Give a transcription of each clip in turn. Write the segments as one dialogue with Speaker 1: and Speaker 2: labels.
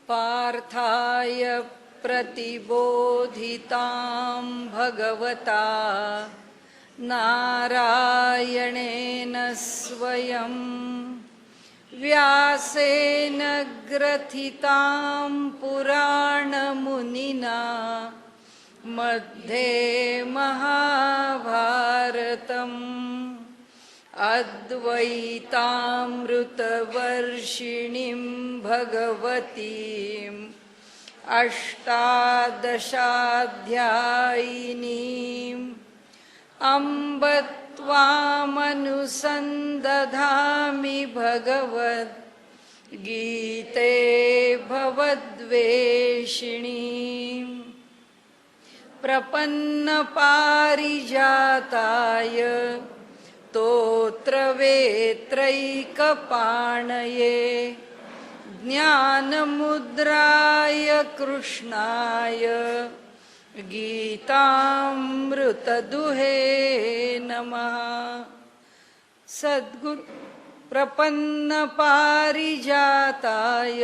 Speaker 1: पार्थाय प्रतिबोधितां भगवता नारायणेन स्वयं व्यासेन ग्रथितां पुराणमुनिना मध्ये महाभारतम् अद्वैतामृतवर्षिणीं भगवतीम् अष्टादशाध्यायिनीम् अम्ब त्वामनुसन्दधामि भगवद्गीते भवद्वेषिणीम् प्रपन्नपारिजाताय स्तोत्रवेत्रैकपाणये ज्ञानमुद्राय कृष्णाय गीतामृतदुहे नमः। सद्गुरु प्रपन्नपारिजाताय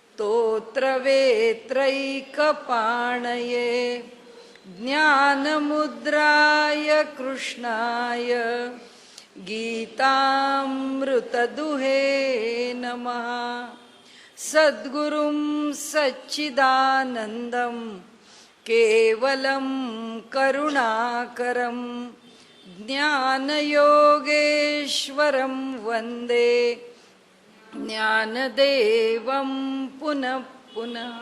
Speaker 1: स्तोत्रवेत्रैकपाणये ज्ञानमुद्राय कृष्णाय गीतामृतदुहे नमः। सद्गुरुं सच्चिदानन्दं केवलं करुणाकरं ज्ञानयोगेश्वरं वन्दे ज्ञानदेवं पुनः पुनः।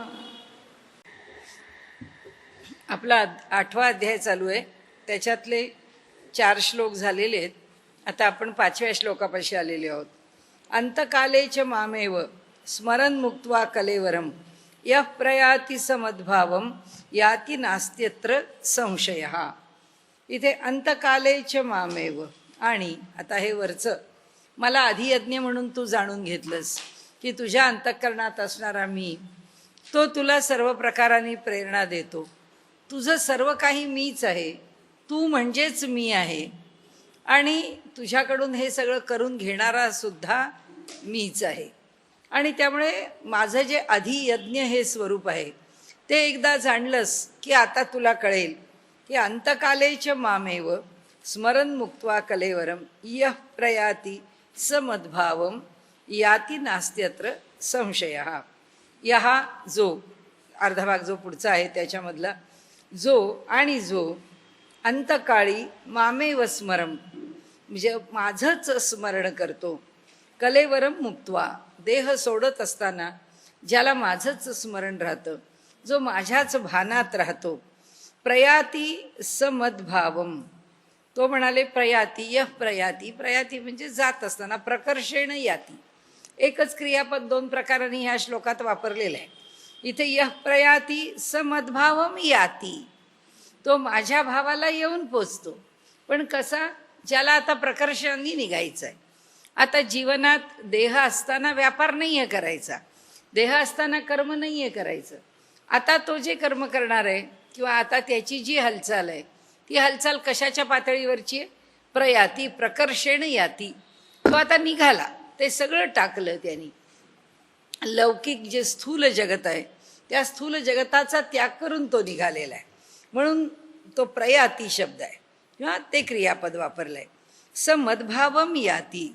Speaker 1: आपला 8वा अध्याय चालू आहे, त्याच्यातले 4 श्लोक झालेले आहेत. आता आपण 5व्या श्लोकापाशी आलेले आहोत. अंतकालेच मामेव स्मरण मुक्त्वा कलेवरम यः प्रयाति समद्भावम याति नास्त्यत्र संशयः. इथे अंतकालेच मामेव, आणि आता हे वरचं मला अधियज्ञ म्हणून तू जाणून घेतलंस की तुझ्या अंतःकरणात असणारा मी तो तुला सर्व प्रकाराने प्रेरणा देतो. तुझं सर्व काही मीच आहे, तू म्हणजेच मी आहे, आणि तुझ्याकडून हे सगळं करून घेणारा सुद्धा मीच आहे. आणि त्यामुळे माझं जे अधियज्ञ हे स्वरूप आहे ते एकदा जाणलंस की आता तुला कळेल की अंतकालेच मामेव स्मरण मुक्त्वा कलेवरम यः प्रयाति समद्भावम याति नास्त्यत्र संशयः. यहा जो अर्धा भाग जो पुढचा आहे त्याच्यामधला जो आणि जो अंतकाळी मामेव स्मरम म्हणजे माझंच स्मरण करतो, कलेवरम मुक्त्वा देह सोडत असताना ज्याला माझंच स्मरण राहतं, जो माझ्याच भानात राहतो, प्रयाती समद्भावम तो म्हणाले प्रयाती यः प्रयाती, प्रयाती म्हणजे जात असताना, प्रकर्षेण याती एकच क्रियापद 2 प्रकारांनी ह्या श्लोकात वापरलेलं आहे. इथे यः प्रयाती समद्भावम याती, तो माझ्या भावाला येऊन पोचतो. पण कसा? ज्याला आता प्रकर्षांनी निघायचं आहे. आता जीवनात देह असताना व्यापार नाही आहे करायचा, देह असताना कर्म नाही आहे करायचं. आता तो जे कर्म करणार आहे किंवा आता त्याची जी हालचाल आहे ती हालचाल कशाच्या पातळीवरची आहे? प्रयाती प्रकर्षेण याती. तो आता निघाला, ते सगळं टाकलं त्यांनी. लौकिक जे स्थूल जगत आहे त्या स्थूल जगताचा त्याग करून तो निघालेला आहे, म्हणून तो प्रयाती शब्द आहे किंवा ते क्रियापद वापरलं आहे. समद्भावम याती,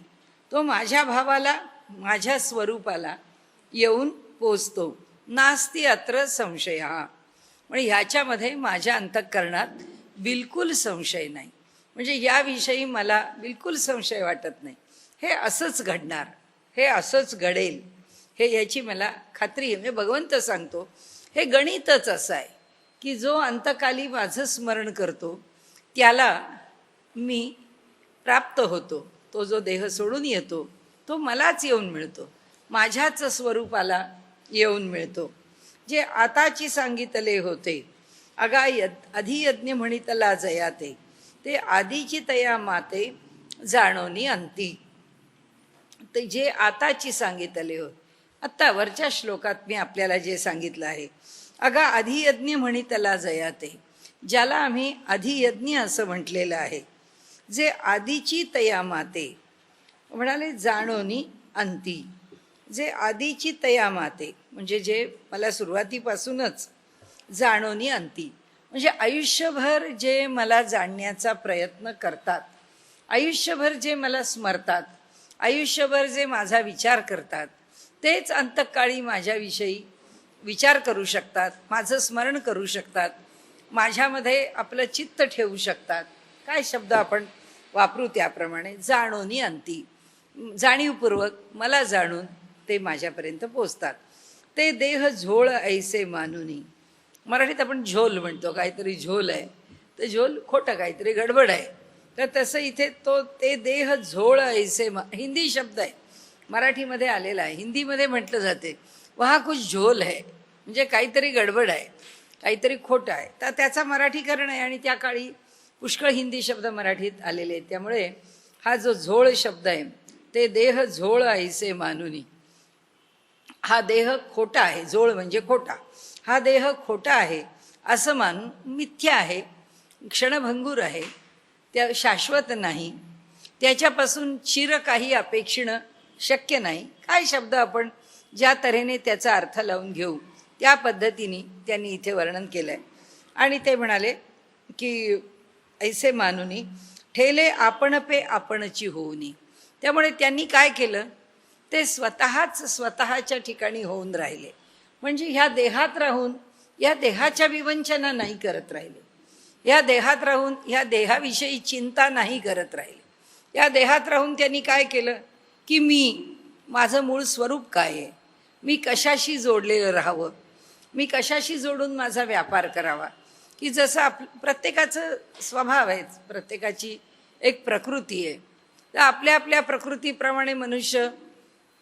Speaker 1: तो माझ्या भावाला माझ्या स्वरूपाला येऊन पोचतो. नास्ति अत्र संशय, म्हणजे ह्याच्यामध्ये माझ्या अंतःकरणात बिलकुल संशय नाही, म्हणजे याविषयी मला बिलकुल संशय वाटत नाही. हे असंच घडणार, हे असंच घडेल, हे याची मला खात्री आहे. म्हणजे भगवंत सांगतो हे गणितच असं आहे की जो अंतकाली माझं स्मरण करतो त्याला मी प्राप्त होतो. तो जो देह सोडून येतो तो मलाच येऊन मिळतो, माझ्याच स्वरूपाला येऊन मिळतो. जे आताची सांगितले होते अगा अधियज्ञ म्हणितला जयाते, ते आधीची तया माते जाणोनी अंती. ते जे आताची सांगितले होते, आत्ता वरच्या श्लोकात मी आपल्याला जे सांगितलं आहे, अगा अधियज्ञ म्हणितला जयाते, ज्याला आम्ही अधियज्ञ असं म्हटलेलं आहे, जे आधीची तया माते म्हणाले जाणोनी अंती, जे आधीची तया माते म्हणजे जे मला सुरुवातीपासूनच जाणोनी अंती, म्हणजे आयुष्यभर जे मला जाणण्याचा प्रयत्न करतात, आयुष्यभर जे मला स्मरतात, आयुष्यभर जे माझा विचार करतात, तेच अंतकाळी माझ्याविषयी विचार करू शकतात, माझं स्मरण करू शकतात, माझ्यामध्ये आपलं चित्त ठेवू शकतात. काय शब्द आपण वापरू त्याप्रमाणे, जाणोनी अंती, जाणीवपूर्वक मला जाणून ते माझ्यापर्यंत पोचतात. ते देह झोळ ऐसे मानुनी, मराठीत आपण झोल म्हणतो, काहीतरी झोल आहे, तर झोल खोटं काहीतरी गडबड आहे. तर तसं इथे ते देह झोळ ऐसे हिंदी शब्द आहे, मराठीमध्ये आलेला आहे, हिंदीमध्ये म्हटलं जाते वहा कुछ झोल है, म्हणजे काहीतरी गडबड आहे, काहीतरी खोटं आहे. तर त्याचा मराठीकरण आहे आणि त्या काळी पुष्कळ हिंदी शब्द मराठीत आलेले आहेत. त्यामुळे हा जो झोळ शब्द आहे, ते देह झोळ ऐसे मानुनी, हा देह खोटा आहे, झोळ म्हणजे खोटा, हा देह खोटा आहे असं मानून, मिथ्या आहे, क्षणभंगूर आहे, त्या शाश्वत नाही, त्याच्यापासून चिर काही अपेक्षणं शक्य नाही. काय शब्द आपण ज्या तऱ्हेने त्याचा अर्थ लावून घेऊ त्या पद्धतीने त्यांनी इथे वर्णन केलं आहे. आणि ते म्हणाले की ऐसे मानुनी ठेले आपण पे आपणची होऊनी. त्यामुळे त्यांनी काय केलं, ते स्वतःच्या ठिकाणी होऊन राहिले, म्हणजे ह्या देहात राहून या देहाच्या विवंचना नाही करत राहिले, या देहात राहून या देहाविषयी चिंता नाही करत राहिले. या देहात राहून त्यांनी काय केलं की माझं मूळ स्वरूप काय आहे, मी कशाशी जोडलेलं राहावं, मी कशाशी जोडून माझा व्यापार करावा. की जसं प्रत्येकाचं स्वभाव आहे, प्रत्येकाची एक प्रकृती आहे, तर आपल्या आपल्या प्रकृतीप्रमाणे मनुष्य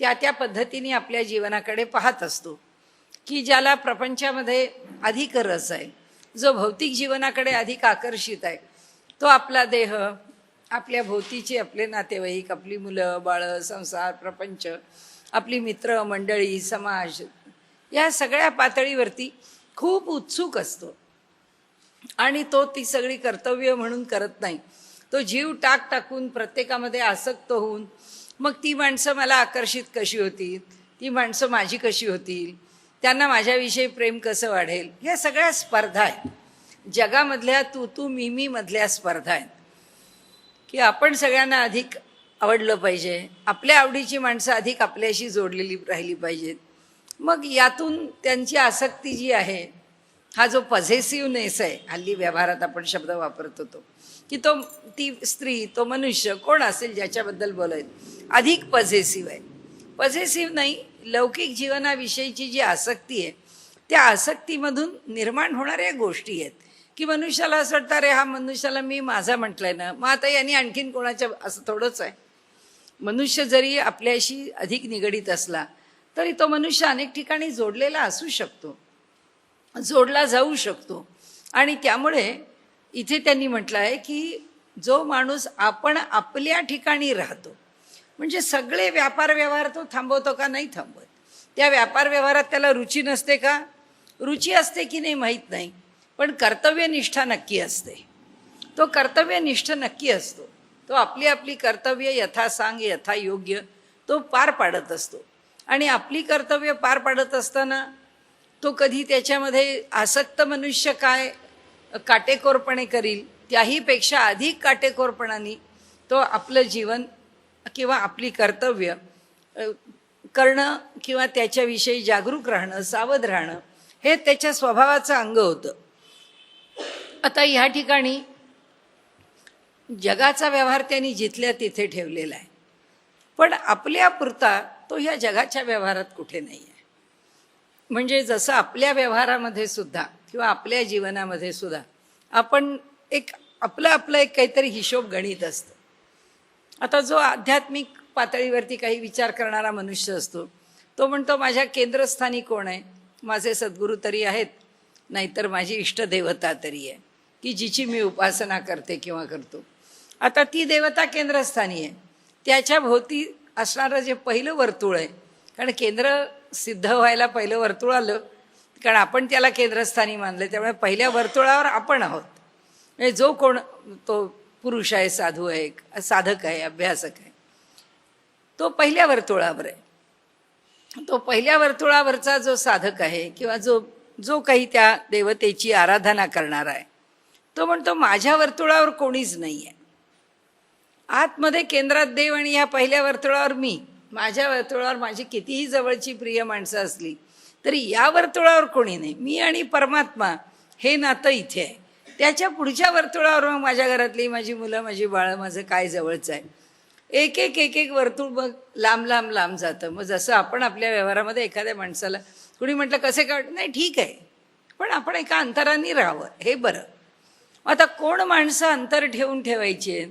Speaker 1: त्या पद्धतीने आपल्या जीवनाकडे पाहत असतो. की ज्याला प्रपंचामध्ये अधिक रस आहे, जो भौतिक जीवनाकडे अधिक आकर्षित आहे, तो आपला देह, आपल्या भोवतीचे आपले नातेवाईक, आपली मुलं बाळं, संसार, प्रपंच, आपली मित्र मंडळी, समाज, या सगळ्या पातळीवरती खूप उत्सुक असतो. आणि तो ती सगळी कर्तव्य म्हणून करत नाही, तो जीव टाकून प्रत्येकामध्ये आसक्त होऊन, मग ती माणसं मला आकर्षित कशी होतील, ती माणसं माझी कशी होतील, त्यांना माझ्याविषयी प्रेम कसं वाढेल, ह्या सगळ्या स्पर्धा आहेत. जगामधल्या तू मी मधल्या स्पर्धा आहेत की आपण सगळ्यांना अधिक आवडलं पाहिजे, आपल्या आवडीची माणसं अधिक आपल्याशी जोडलेली राहिली पाहिजेत. मग यातून त्यांची आसक्ती जी आहे, हा जो पॉझेसिव्हनेस आहे, हल्ली व्यवहारात आपण शब्द वापरत होतो की ती स्त्री, तो मनुष्य कोण असेल ज्याच्याबद्दल बोलायचं, अधिक पॉझेसिव्ह आहे. पॉझेसिव्ह नाही, लौकिक जीवनाविषयीची जी आसक्ती आहे, त्या आसक्तीमधून निर्माण होणाऱ्या गोष्टी आहेत की मनुष्याला असं वाटतं, अरे हा मनुष्याला मी माझा म्हटलंय ना, मग आता यांनी आणखीन कोणाच्या, असं थोडंच आहे. मनुष्य जरी आपल्याशी अधिक निगडीत असला तरी तो मनुष्य अनेक ठिकाणी जोडलेला असू शकतो, जोडला जाऊ शकतो. आणि त्यामुळे इथे त्यांनी म्हटलं आहे की जो माणूस आपण आपल्या ठिकाणी राहतो, म्हणजे सगळे व्यापार व्यवहार तो थांबवतो का, नाही थांबवत. त्या व्यापार व्यवहारात त्याला रुची नसते का, रुची असते की नाही माहीत नाही, पण कर्तव्यनिष्ठा नक्की असते. तो कर्तव्यनिष्ठ नक्की असतो, तो आपली आपली कर्तव्य यथासांग यथायोग्य तो पार पाडत असतो. आणि आपली कर्तव्य पार पाडत असताना तो कधी त्याच्यामध्ये आसक्त मनुष्य काय काटेकोरपणे करील, त्याहीपेक्षा अधिक काटेकोरपणाने तो आपलं जीवन किंवा आपली कर्तव्य करणं किंवा त्याच्याविषयी जागरूक राहणं, सावध राहणं, हे त्याच्या स्वभावाचं अंग होतं. आता ह्या ठिकाणी जगाचा व्यवहार त्यांनी जिथल्या तिथे ठेवलेला आहे, पण आपल्यापुरता तो ह्या जगाच्या व्यवहारात कुठे नाही आहे. म्हणजे जसं आपल्या व्यवहारामध्ये सुद्धा किंवा आपल्या जीवनामध्ये सुद्धा आपण आपलं एक काहीतरी हिशोब गणित असतं. आता जो आध्यात्मिक पातळीवरती काही विचार करणारा मनुष्य असतो, तो म्हणतो माझ्या केंद्रस्थानी कोण आहे, माझे सद्गुरू तरी आहेत, नाहीतर माझी इष्टदेवता तरी आहे की जिची मी उपासना करते किंवा करतो. आता ती देवता केंद्रस्थानी आहे, त्याच्या भोवती असणारं जे पहिलं वर्तुळ आहे, कारण केंद्र सिद्ध व्हायला पहिलं वर्तुळ आलं, कारण आपण त्याला केंद्रस्थानी मानलं, त्यामुळे पहिल्या वर्तुळावर आपण आहोत. म्हणजे जो कोण तो पुरुष आहे, साधू आहे, साधक आहे, अभ्यासक आहे, तो पहिल्या वर्तुळावर आहे. तो पहिल्या वर्तुळावरचा जो साधक आहे किंवा जो जो काही त्या देवतेची आराधना करणार आहे, तो म्हणतो माझ्या वर्तुळावर कोणीच नाही आहे. आतमध्ये केंद्रात देव आणि ह्या पहिल्या वर्तुळावर मी. माझ्या वर्तुळावर माझी कितीही जवळची प्रिय माणसं असली तरी या वर्तुळावर कोणी नाही. मी आणि परमात्मा हे नातं इथे आहे. त्याच्या पुढच्या वर्तुळावर मग माझ्या घरातली, माझी मुलं, माझी बाळं, माझं काय जवळचं आहे. एक एक एक एक वर्तुळ मग लांब लांब लांब जातं. मग जसं आपण आपल्या व्यवहारामध्ये एखाद्या माणसाला कुणी म्हटलं कसे काढ, नाही ठीक आहे, पण आपण एका अंतराने राहावं हे बरं. आता कोण माणसं अंतर ठेवून ठेवायची आहेत,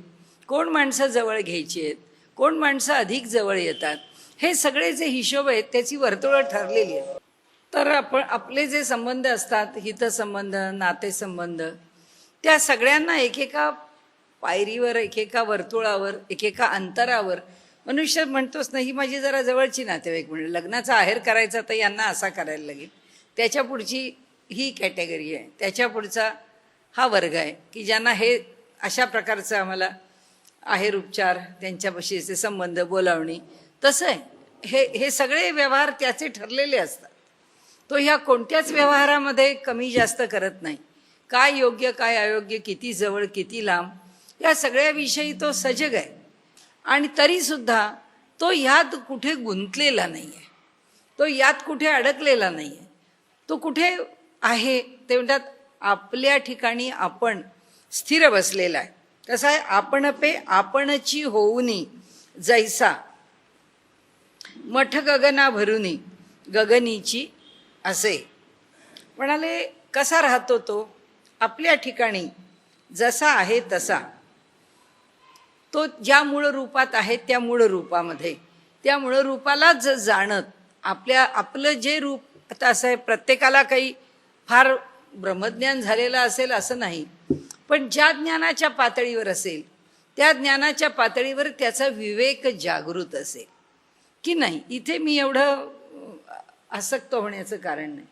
Speaker 1: कोण माणसं जवळ घ्यायची आहेत, कोण माणसं अधिक जवळ येतात, हे सगळे जे हिशोब आहेत त्याची वर्तुळं ठरलेली आहेत. तर आपले जे संबंध असतात, हितसंबंध, नातेसंबंध, त्या सगळ्यांना एकेका पायरीवर, एकेका वर्तुळावर, एकेका अंतरावर मनुष्य म्हणतोच ना, ही माझी जरा जवळची नातेवाईक. म्हणजे लग्नाचा आहेर करायचा तर यांना असा करायला लागेल, त्याच्या पुढची ही कॅटेगरी आहे, त्याच्या पुढचा हा वर्ग आहे की ज्यांना हे अशा प्रकारचं आम्हाला आहेर उपचार, त्यांच्यापाशीचे संबंध, बोलावणी. तसं आहे हे सगळे व्यवहार त्याचे ठरलेले असतात. तो ह्या कोणत्याच व्यवहारामध्ये कमी जास्त करत नाही. काय योग्य काय अयोग्य, किती जवळ किती लांब, या सगळ्याविषयी तो सजग आहे. आणि तरीसुद्धा तो यात कुठे गुंतलेला नाही आहे, तो यात कुठे अडकलेला नाही आहे. तो कुठे आहे ते म्हणतात आपल्या ठिकाणी आपण स्थिर बसलेला आहे. कसं आहे, आपण पे आपणची होऊनी जैसा मठ गगना भरुनी गगनीची असे. म्हणाले कसा राहतो तो आपल्या ठिकाणी जसा आहे तसा. तो ज्या मूळ रूपात आहे त्या मूळ रूपामध्ये, त्या मूळ रूपालाच जाणत आपलं जे रूप. आता असं आहे, प्रत्येकाला काही फार ब्रह्मज्ञान झालेलं असेल असं नाही, पण ज्या ज्ञानाच्या पातळीवर असेल त्या ज्ञानाच्या पातळीवर त्याचा विवेक जागृत असेल की नाही. इथे मी एवढं आसक्त होण्याचं कारण नाही,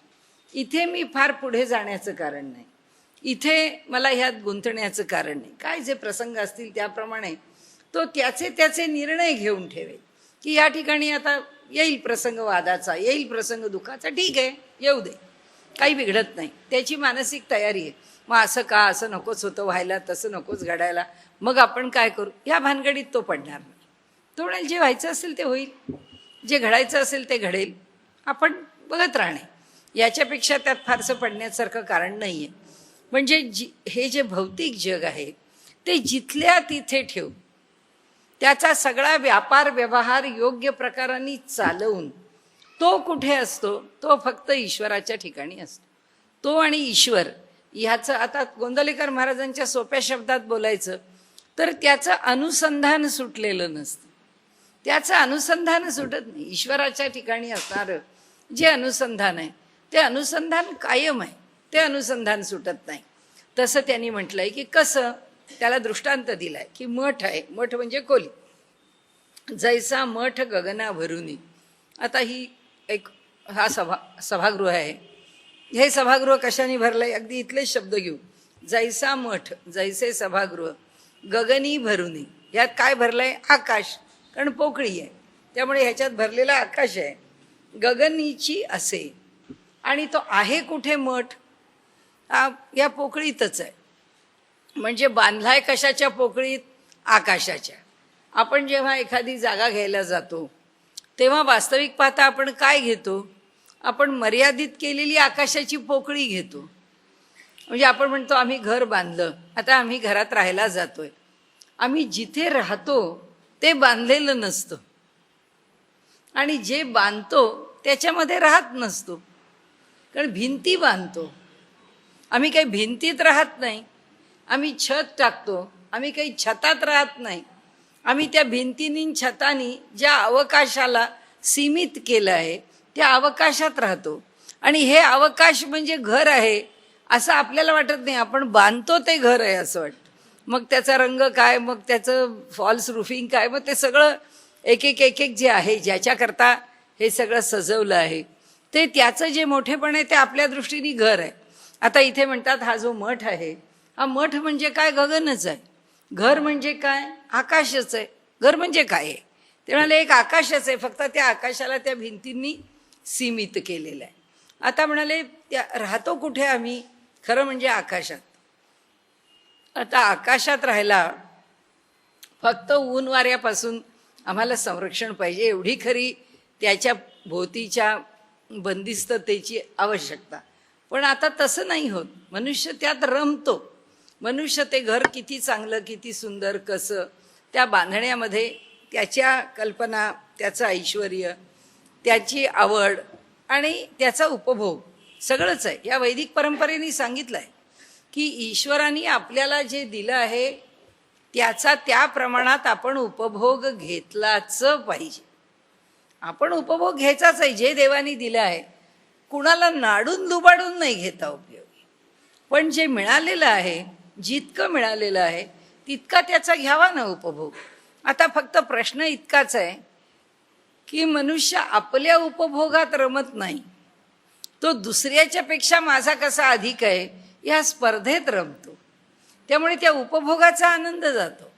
Speaker 1: इथे मी फार पुढे जाण्याचं कारण नाही, इथे मला ह्यात गुंतण्याचं कारण नाही. काय जे प्रसंग असतील त्याप्रमाणे तो त्याचे निर्णय घेऊन ठेवेल की या ठिकाणी आता येईल प्रसंग वादाचा, येईल प्रसंग दुःखाचा, ठीक आहे येऊ दे, काही बिघडत नाही. त्याची मानसिक तयारी आहे. मग असं का, असं नकोच होतं व्हायला, तसं नकोच घडायला, मग आपण काय करू, या भानगडीत तो पडणार नाही. तो म्हणेल जे व्हायचं असेल ते होईल, जे घडायचं असेल ते घडेल, आपण बघत राहणे. याच्यापेक्षा त्यात फारसं पडण्यासारखं कारण नाही आहे. म्हणजे हे जे भौतिक जग आहे ते जिथल्या तिथे ठेवून त्याचा सगळा व्यापार व्यवहार योग्य प्रकाराने चालवून तो कुठे असतो, तो फक्त ईश्वराच्या ठिकाणी असतो. तो आणि ईश्वर ह्याचं आता गोंदवलेकर महाराजांच्या सोप्या शब्दात बोलायचं तर त्याचं अनुसंधान सुटलेलं नसतं. त्याचं अनुसंधान सुटत नाही. ईश्वराच्या ठिकाणी असणारं जे अनुसंधान आहे ते अनुसंधान कायम आहे, ते अनुसंधान सुटत नाही. तसं त्यांनी म्हटलंय की कसं, त्याला दृष्टांत दिलाय की मठ आहे, मठ म्हणजे खोली, जैसा मठ गगना भरुनी. आता ही एक सभागृह आहे. हे सभागृह कशाने भरलंय, अगदी इथलेच शब्द घेऊ. जैसा मठ, जैसे सभागृह, गगनी भरुनी. यात काय भरलंय, आकाश, कारण पोकळी आहे त्यामुळे ह्याच्यात भरलेला आकाश आहे. गगनीची असे, आणि तो आहे कुठे मठ, या पोकळीतच आहे. म्हणजे बांधलाय कशाच्या पोकळीत, आकाशाच्या. आपण जेव्हा एखादी जागा घ्यायला जातो तेव्हा वास्तविक पाहता आपण काय घेतो, आपण मर्यादित केलेली आकाशाची पोकळी घेतो. म्हणजे आपण म्हणतो आम्ही घर बांधलं, आता आम्ही घरात राहायला जातोय. आम्ही जिथे राहतो ते बांधलेलं नसतं आणि जे बांधतो त्याच्यामध्ये राहत नसतो, कारण भिंती बांधतो. आम्ही काही भिंतीत राहत नाही, आम्ही छत टाकतो, आम्ही काही छतात राहत नाही. आम्ही त्या भिंतींनी छतानी ज्या अवकाशाला सीमित केलं आहे त्या अवकाशात राहतो. आणि हे अवकाश म्हणजे घर आहे असं आपल्याला वाटत नाही, आपण बांधतो ते घर आहे असं वाटतं. मग त्याचा रंग काय, मग त्याचं फॉल्स रूफिंग काय, मग ते सगळं एक एक एक एक जे आहे ज्याच्याकरता हे सगळं सजवलं आहे ते त्याचं जे मोठेपण आहे ते आपल्या दृष्टीने घर आहे. आता इथे म्हणतात हा जो मठ आहे, हा मठ म्हणजे काय, गगनच आहे. घर म्हणजे काय, आकाशच आहे. घर म्हणजे काय आहे, ते म्हणाले एक आकाशच आहे, फक्त त्या आकाशाला त्या भिंतींनी सीमित केलेलं आहे. आता म्हणाले त्या राहतो कुठे आम्ही, खरं म्हणजे आकाशात. आता आकाशात राहायला फक्त ऊन वाऱ्यापासून आम्हाला संरक्षण पाहिजे, एवढी खरी त्याच्या भोवतीच्या बंदिस्ततेची आवश्यकता. पण आता तसं नाही होत, मनुष्य त्यात रमतो. मनुष्य ते घर किती चांगलं, किती सुंदर, कसं त्या बांधण्यामध्ये त्याच्या कल्पना, त्याचं ऐश्वर्य, त्याची आवड आणि त्याचा उपभोग सगळंच आहे. या वैदिक परंपरेने सांगितलं आहे की ईश्वराने आपल्याला जे दिलं आहे त्याचा त्या प्रमाणात आपण उपभोग घेतलाच पाहिजे. आपण उपभोग घ्यायचाच आहे, जे देवानी दिलं आहे. कुणाला नाडून दुबाडून नाही घेता उपयोगी, पण जे मिळालेलं आहे, जितकं मिळालेलं आहे तितका त्याचा घ्यावा ना उपभोग. आता फक्त प्रश्न इतकाच आहे की मनुष्य आपल्या उपभोगात रमत नाही, तो दुसऱ्याच्या पेक्षा माझा कसा अधिक आहे या स्पर्धेत रमतो. त्यामुळे त्या उपभोगाचा आनंद जातो,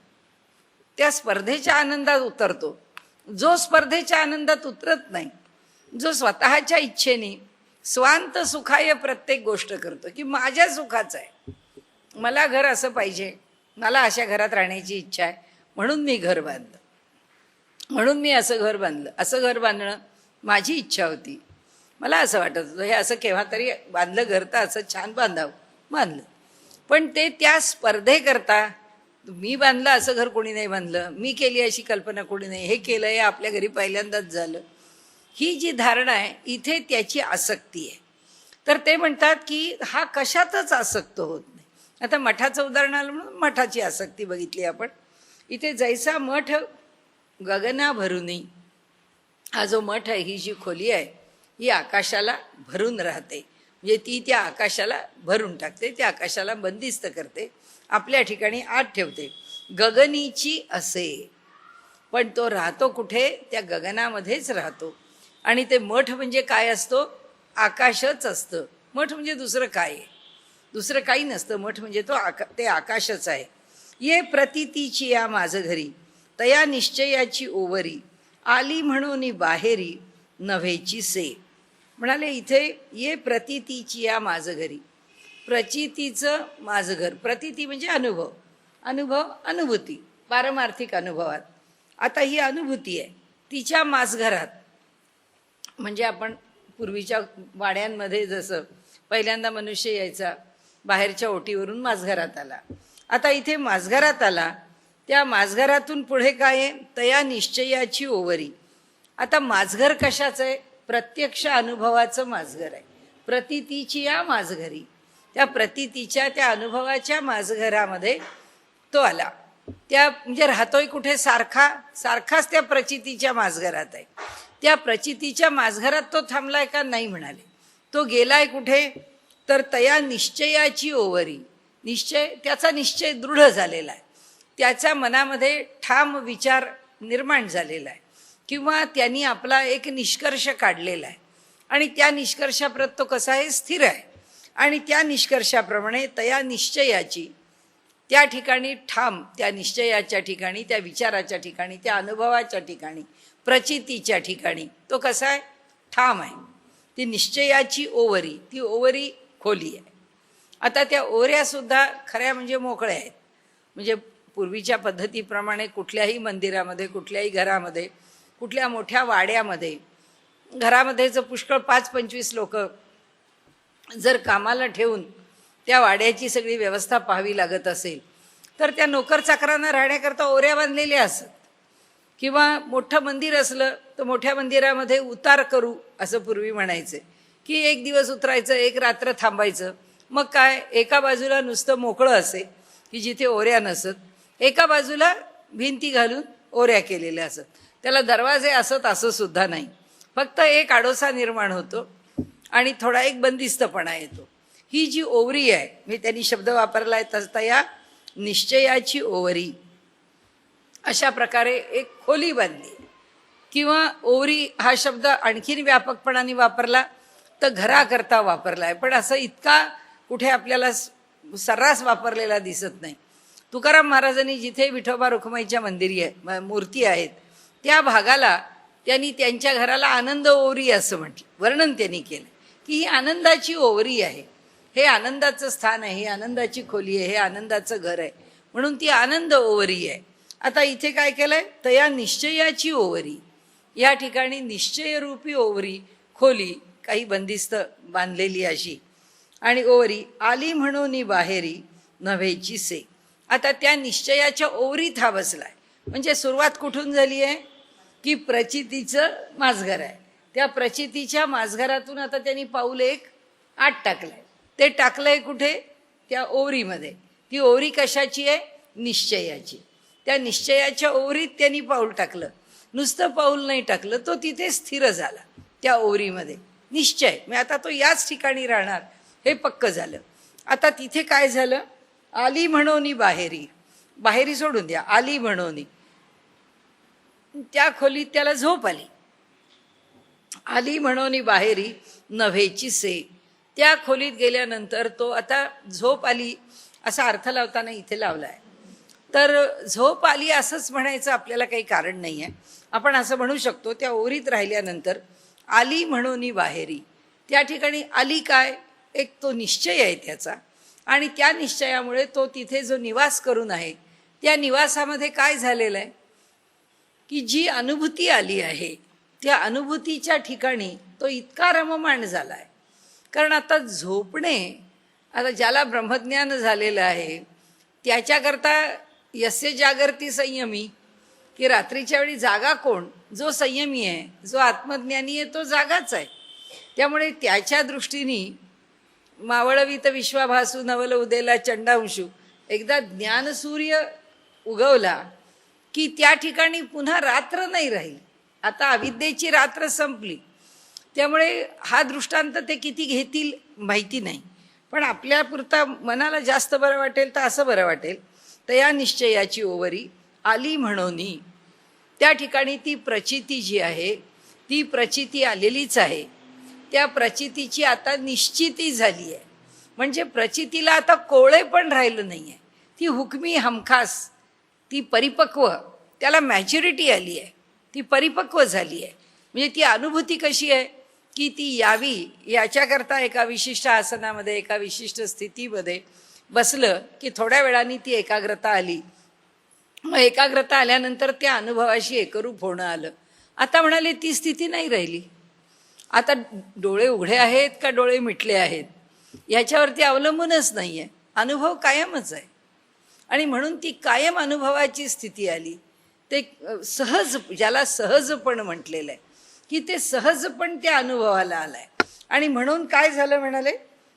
Speaker 1: त्या स्पर्धेच्या आनंदात उतरतो. जो स्पर्धेच्या आनंदात उतरत नाही, जो स्वतःच्या इच्छेने स्वांत सुखाय प्रत्येक गोष्ट करतो की माझ्या सुखाचं आहे, मला घर असं पाहिजे, मला अशा घरात राहण्याची इच्छा आहे, म्हणून मी घर बांधलं, म्हणून मी असं घर बांधलं, असं घर बांधणं माझी इच्छा होती, मला असं वाटत होतं हे असं केव्हा तरी बांधलं घर तर असं छान बांधावं, बांधलं. पण ते त्या स्पर्धेकरता मी बांधलं असं घर कोणी नाही बांधलं, मी केली अशी कल्पना कोणी नाही, हे केलं हे आपल्या घरी पहिल्यांदाच झालं, ही जी धारणा आहे इथे त्याची आसक्ती आहे. तर ते म्हणतात की हा कशातच आसक्त होत नाही. आता मठाचं उदाहरण आलं म्हणून मठाची आसक्ती बघितली आपण. इथे जैसा मठ गगना भरुनी, हा जो मठ आहे, ही जी खोली आहे ही आकाशाला भरून राहते, म्हणजे ती त्या आकाशाला भरून टाकते, त्या आकाशाला बंदिस्त करते, आपल्या ठिकाणी आत ठेवते. गगनीची असे, पण तो राहतो कुठे, त्या गगनामध्येच राहतो. आणि ते मठ म्हणजे काय असतो, आकाशच असतं. मठ म्हणजे दुसरं काय आहे, दुसरं काही नसतं. मठ म्हणजे ते आकाशच आहे. ये प्रतीतीची या माझं घरी, तया निश्चयाची ओवरी, आली म्हणून बाहेरी नव्हेची से. म्हणाले इथे ये प्रतीतीची या माझं घरी, प्रचितीचं माझं घर. प्रतीती म्हणजे अनुभव, अनुभव अनुभूती, पारमार्थिक अनुभवात. आता ही अनुभूती आहे तिच्या माझघरात. म्हणजे आपण पूर्वीच्या वाड्यांमध्ये जसं पहिल्यांदा मनुष्य यायचा, बाहेरच्या ओटीवरून माझघरात आला, आता इथे माझघरात आला, त्या माझघरातून पुढे काय आहे, तया निश्चयाची ओवरी. आता माझघर कशाचं आहे, प्रत्यक्ष अनुभवाचं माझघर आहे. प्रतीतीची या माझघरी, त्या प्रतीतीच्या त्या अनुभवाच्या माझघरामध्ये तो आला. त्या म्हणजे राहतोय कुठे, सारखाच त्या प्रचितीच्या माझघरात आहे. त्या प्रचितीच्या माझघरात तो थांबलाय का, नाही म्हणाले. तो गेलाय कुठे, तर तया निश्चयाची ओवरी. निश्चय, त्याचा निश्चय दृढ झालेला आहे, त्याच्या मनामध्ये ठाम विचार निर्माण झालेला आहे, किंवा त्यांनी आपला एक निष्कर्ष काढलेला आहे, आणि त्या निष्कर्षाप्रत तो कसा आहे, स्थिर आहे. आणि त्या निष्कर्षाप्रमाणे तया निश्चयाची, त्या ठिकाणी ठाम, त्या निश्चयाच्या ठिकाणी, त्या विचाराच्या ठिकाणी, त्या अनुभवाच्या ठिकाणी, प्रचितीच्या ठिकाणी तो कसा आहे, ठाम आहे. ती निश्चयाची ओवरी, ती ओवरी खोली आहे. आता त्या ओऱ्यासुद्धा खऱ्या म्हणजे मोकळ्या आहेत. म्हणजे पूर्वीच्या पद्धतीप्रमाणे कुठल्याही मंदिरामध्ये, कुठल्याही घरामध्ये, कुठल्या मोठ्या वाड्यामध्ये, घरामध्येच पुष्कळ 5-25 लोक जर कामाला ठेवून त्या वाड्याची सगळी व्यवस्था पाहावी लागत असेल, तर त्या नोकरचाकरांना राहण्याकरता ओऱ्या बांधलेल्या असत. किंवा मोठं मंदिर असलं तर मोठ्या मंदिरामध्ये उतार करू असं पूर्वी म्हणायचे, की एक दिवस उतरायचं, एक रात्र थांबायचं. मग काय, एका बाजूला नुसतं मोकळं असे की जिथे ओऱ्या नसत, एका बाजूला भिंती घालून ओऱ्या केलेल्या असत. त्याला दरवाजे असत असं सुद्धा नाही, फक्त एक आडोसा निर्माण होतो आणि थोडा एक बंदिस्तपणा येतो. ही जी ओवरी आहे, मी त्यांनी शब्द वापरला आहे तसा, या निश्चयाची ओवरी, अशा प्रकारे एक खोली बांधली. किंवा ओवरी हा शब्द आणखीन व्यापकपणाने वापरला तर घराकरता वापरला आहे, पण असं इतका कुठे आपल्याला सर्रास वापरलेला दिसत नाही. तुकाराम महाराजांनी जिथे विठोबा रुक्माईच्या मंदिरी आहे, मूर्ती आहेत, त्या भागाला त्यांनी त्यांच्या घराला आनंद ओवरी असं म्हटलं, वर्णन त्यांनी केलं की ही आनंदाची ओवरी आहे, हे आनंदाचं स्थान आहे, ही आनंदाची खोली आहे, हे आनंदाचं घर आहे, म्हणून ती आनंद ओवरी आहे. आता इथे काय केलंय, तया निश्चयाची ओवरी, या ठिकाणी निश्चयरूपी ओवरी खोली काही बंदिस्त बांधलेली अशी, आणि ओवरी आली म्हणून बाहेरी नव्हेची से. आता त्या निश्चयाच्या ओवरीत हा बसलाय. म्हणजे सुरुवात कुठून झाली आहे की प्रचितीचं माजघर आहे, त्या प्रचितीच्या माजघरातून आता त्यांनी पाऊल एक आत टाकलंय. ते टाकलंय कुठे, त्या ओवरीमध्ये. ती ओवरी कशाची आहे, निश्चयाची. त्या निश्चयाच्या ओवरीत त्यांनी पाऊल टाकलं. नुसतं पाऊल नाही टाकलं, तो तिथे स्थिर झाला त्या ओवरीमध्ये. निश्चय मग आता तो याच ठिकाणी राहणार हे पक्क झालं. आता तिथे काय झालं, आली म्हणून बाहेरी, बाहेरी सोडून द्या, आली म्हणून त्या खोलीत त्याला झोप आली. आली म्हणून बाहेरी नव्हेची से, त्या खोलीत गेल्यानंतर तो आता झोप आली असा अर्थ लावताना इथे लावलाय. तर झोप आली असंच म्हणायचं आपल्याला काही कारण नाही आहे. आपण असं म्हणू शकतो, त्या ओरीत राहिल्यानंतर आली म्हणून बाहेरी, त्या ठिकाणी आली काय, एक तो निश्चय आहे त्याचा, आणि त्या निश्चयामुळे तो तिथे जो निवास करून आहे त्या निवासामध्ये काय झालेलं आहे की जी अनुभूती आली आहे त्या अनुभूतीच्या ठिकाणी तो इतका रममाण झाला आहे. कारण आता झोपणे, आता ज्याला ब्रह्मज्ञान झालेलं आहे त्याच्याकरता यस्य जागर्ती संयमी, की रात्रीच्या वेळी जागा कोण, जो संयमी आहे, जो आत्मज्ञानी आहे तो जागाच आहे. त्यामुळे त्याच्या दृष्टीने मावळवीत विश्वाभासू नवल उदेला चंडांशू, एकदा ज्ञानसूर्य उगवला की त्या ठिकाणी पुन्हा रात्र नाही राहील. आता अविद्येची रात्र संपली, त्यामुळे हा दृष्टांत ते किती घेतील माहिती नाही, पण आपल्यापुरता मनाला जास्त बरं वाटेल तर असं बरं वाटेल. तया निश्चयाची ओवरी आली म्हणून, त्या ठिकाणी ती प्रचिती जी आहे ती प्रचिती आलेलीच आहे. त्या प्रचितीची आता निश्चिती झाली आहे. म्हणजे प्रचितीला आता कोळे पण राहिलं नाही आहे, ती हुकमी हमखास, ती परिपक्व, त्याला मॅच्युरिटी आली आहे, ती परिपक्व झाली आहे. म्हणजे ती अनुभूती कशी आहे की ती यावी याच्याकरता एका विशिष्ट आसनामध्ये एका विशिष्ट स्थितीमध्ये बसलं की थोड्या वेळाने ती एकाग्रता आली. मग एकाग्रता आल्यानंतर त्या अनुभवाशी एकरूप होणं आलं. आता म्हणाले ती स्थिती नाही राहिली. आता डोळे उघडे आहेत का डोळे मिटले आहेत याच्यावरती अवलंबूनच नाही आहे, अनुभव कायमच आहे. आणि म्हणून ती कायम अनुभवाची स्थिती आली. ते सहज, ज्याला सहजपण म्हटलेलं आहे की ते सहजपण त्या अनुभवाला आलाय. आणि म्हणून काय झालं म्हणाले,